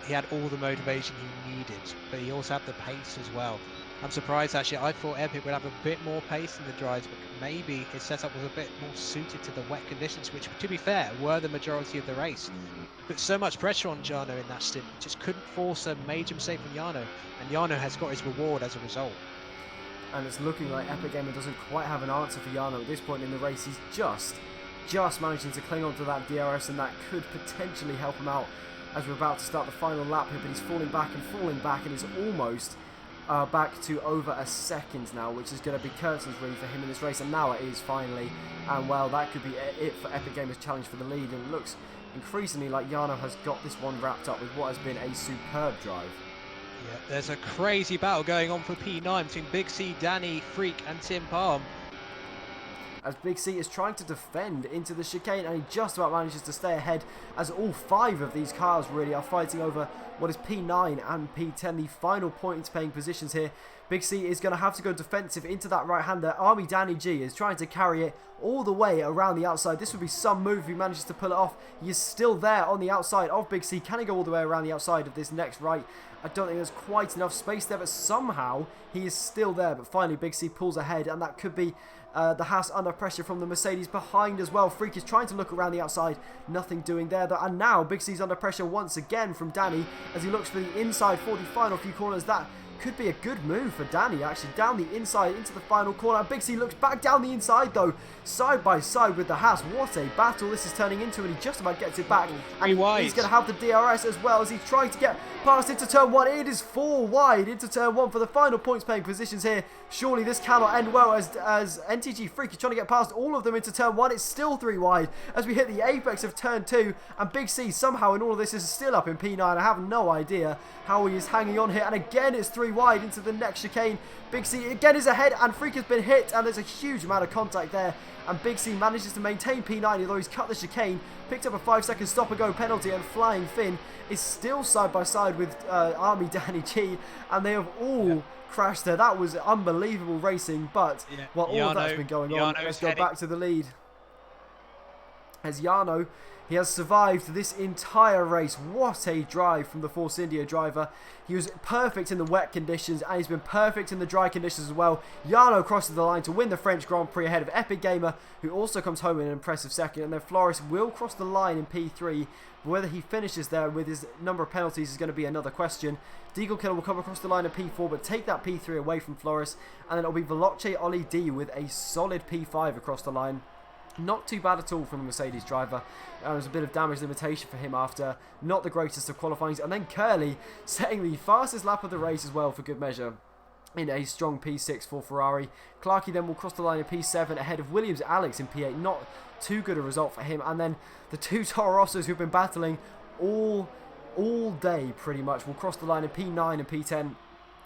he had all the motivation he needed, but he also had the pace as well. I'm surprised actually. I thought Epic would have a bit more pace in the drives, but maybe his setup was a bit more suited to the wet conditions, which, to be fair, were the majority of the race. Put so much pressure on Jarno in that stint, just couldn't force a major mistake from Jarno, and Jarno has got his reward as a result. And it's looking like Epic Gamer doesn't quite have an answer for Jarno at this point in the race. He's just managing to cling on to that DRS, and that could potentially help him out as we're about to start the final lap here, but he's falling back, and he's almost back to over a second now, which is going to be curtains really for him in this race, and now it is finally, and well, that could be it for Epic Gamer's challenge for the lead, and it looks increasingly like Jarno has got this one wrapped up with what has been a superb drive. Yeah, there's a crazy battle going on for P9 between Big C, Danny, Freak and Tim Palm. As Big C is trying to defend into the chicane, and he just about manages to stay ahead as all 5 of these cars really are fighting over what is P9 and P10, the final points paying positions here. Big C is going to have to go defensive into that right-hander. Army Danny G is trying to carry it all the way around the outside. This would be some move if he manages to pull it off. He is still there on the outside of Big C. Can he go all the way around the outside of this next right? I don't think there's quite enough space there, but somehow he is still there. But finally Big C pulls ahead, and that could be the Haas under pressure from the Mercedes behind as well. Freak is trying to look around the outside, nothing doing there though. And now Big C's under pressure once again from Danny as he looks for the inside for the final few corners. That could be a good move for Danny, actually, down the inside into the final corner. Big C looks back down the inside though, side by side with the Haas. What a battle this is turning into, and he just about gets it back. And he's going to have the DRS as well as he's trying to get past into turn 1. It is 4 wide into turn 1 for the final points paying positions here. Surely this cannot end well as NTG Freak is trying to get past all of them into turn 1. It's still 3 wide as we hit the apex of turn 2, and Big C somehow in all of this is still up in P9. I have no idea how he is hanging on here, and again it's 3 wide into the next chicane. Big C again is ahead, and Freak has been hit, and there's a huge amount of contact there, and Big C manages to maintain P9 although he's cut the chicane, picked up a 5-second stop and go penalty, and Flying Finn is still side by side with Army Danny G, and they have all crashed there. That was unbelievable racing, but while all of that's been going on, let's go back to the lead. As Jarno, he has survived this entire race. What a drive from the Force India driver. He was perfect in the wet conditions, and he's been perfect in the dry conditions as well. Jarno crosses the line to win the French Grand Prix ahead of Epic Gamer, who also comes home in an impressive second, and then Floris will cross the line in P3. But whether he finishes there with his number of penalties is going to be another question. Deagle Killer will come across the line at P4, but take that P3 away from Floris, and then it'll be Veloce Oli D with a solid P5 across the line. Not too bad at all from the Mercedes driver. There was a bit of damage limitation for him after not the greatest of qualifying. And then Curly setting the fastest lap of the race as well for good measure in a strong P6 for Ferrari. Clarkey then will cross the line in P7 ahead of Williams Alex in P8. Not too good a result for him. And then the 2 Toro Rossos who've been battling all day pretty much will cross the line in P9 and P10.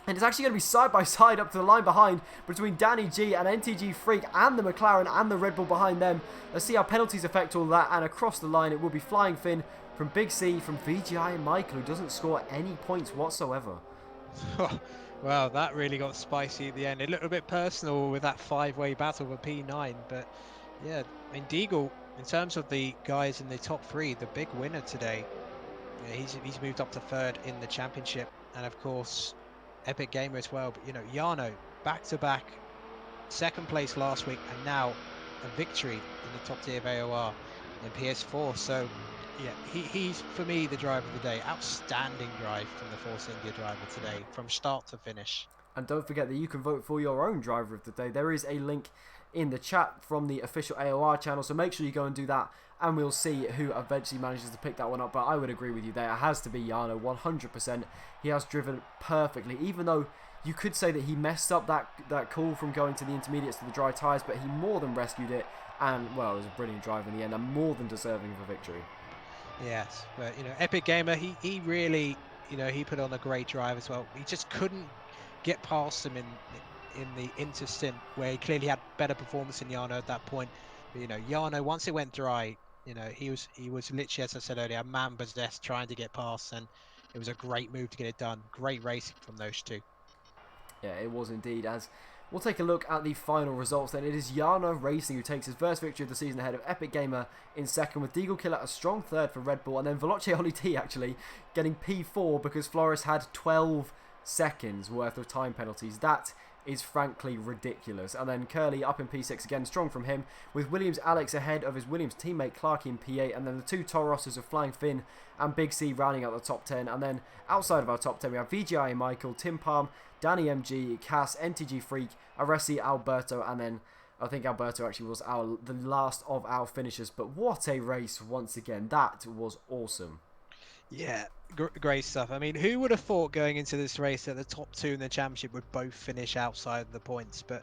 And it's actually going to be side by side up to the line behind between Danny G and NTG Freak and the McLaren and the Red Bull behind them. Let's see how penalties affect all that. And across the line it will be Flying Finn from Big C, from VGI and Michael, who doesn't score any points whatsoever. Well, that really got spicy at the end. A little bit personal with that 5-way battle for P9. But yeah, I mean, Deagle, in terms of the guys in the top 3, the big winner today. Yeah, he's moved up to 3rd in the championship. And of course, Epic Gamer as well, but you know, Jarno back-to-back 2nd place last week, and now a victory in the top tier of AOR in PS4. So yeah, he's for me the driver of the day. Outstanding drive from the Force India driver today from start to finish. And don't forget that you can vote for your own driver of the day. There is a link in the chat from the official AOR channel, so make sure you go and do that, and we'll see who eventually manages to pick that one up. But I would agree with you there. It has to be Jarno, 100%. He has driven perfectly, even though you could say that he messed up that call from going to the intermediates to the dry tyres, but he more than rescued it. And, well, it was a brilliant drive in the end and more than deserving of a victory. Yes, but Epic Gamer, he really, he put on a great drive as well. He just couldn't get past him in the interstint where he clearly had better performance than Jarno at that point. But, Jarno, once it went dry, he was literally, as I said earlier, a man possessed trying to get past, and it was a great move to get it done. Great racing from those two. Yeah, it was indeed. As we'll take a look at the final results then. It is Jarno Racing who takes his first victory of the season ahead of Epic Gamer in second, with Deagle Killer a strong third for Red Bull, and then Veloce Oli T actually getting P4 because Flores had 12 seconds worth of time penalties. That is frankly ridiculous. And then Curly up in P6 again, strong from him, with Williams Alex ahead of his Williams teammate Clarkey in P8, and then the two Toroses of Flying Finn and Big C rounding out the top 10. And then outside of our top 10 we have VGI Michael, Tim Palm, Danny MG, Cass, NTG Freak, Aresi, Alberto, and then I think Alberto actually was the last of our finishers. But what a race once again. That was awesome. Yeah, great stuff. I mean, who would have thought going into this race that the top two in the championship would both finish outside the points? But,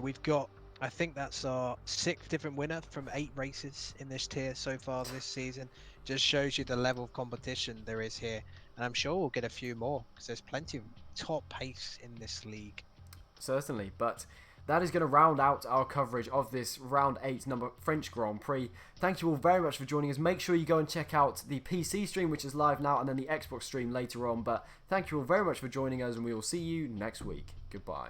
we've got, I think that's our 6th different winner from 8 races in this tier so far this season. Just shows you the level of competition there is here. And I'm sure we'll get a few more because there's plenty of top pace in this league. Certainly, but that is going to round out our coverage of this round 8 French Grand Prix. Thank you all very much for joining us. Make sure you go and check out the PC stream, which is live now, and then the Xbox stream later on. But thank you all very much for joining us, and we will see you next week. Goodbye.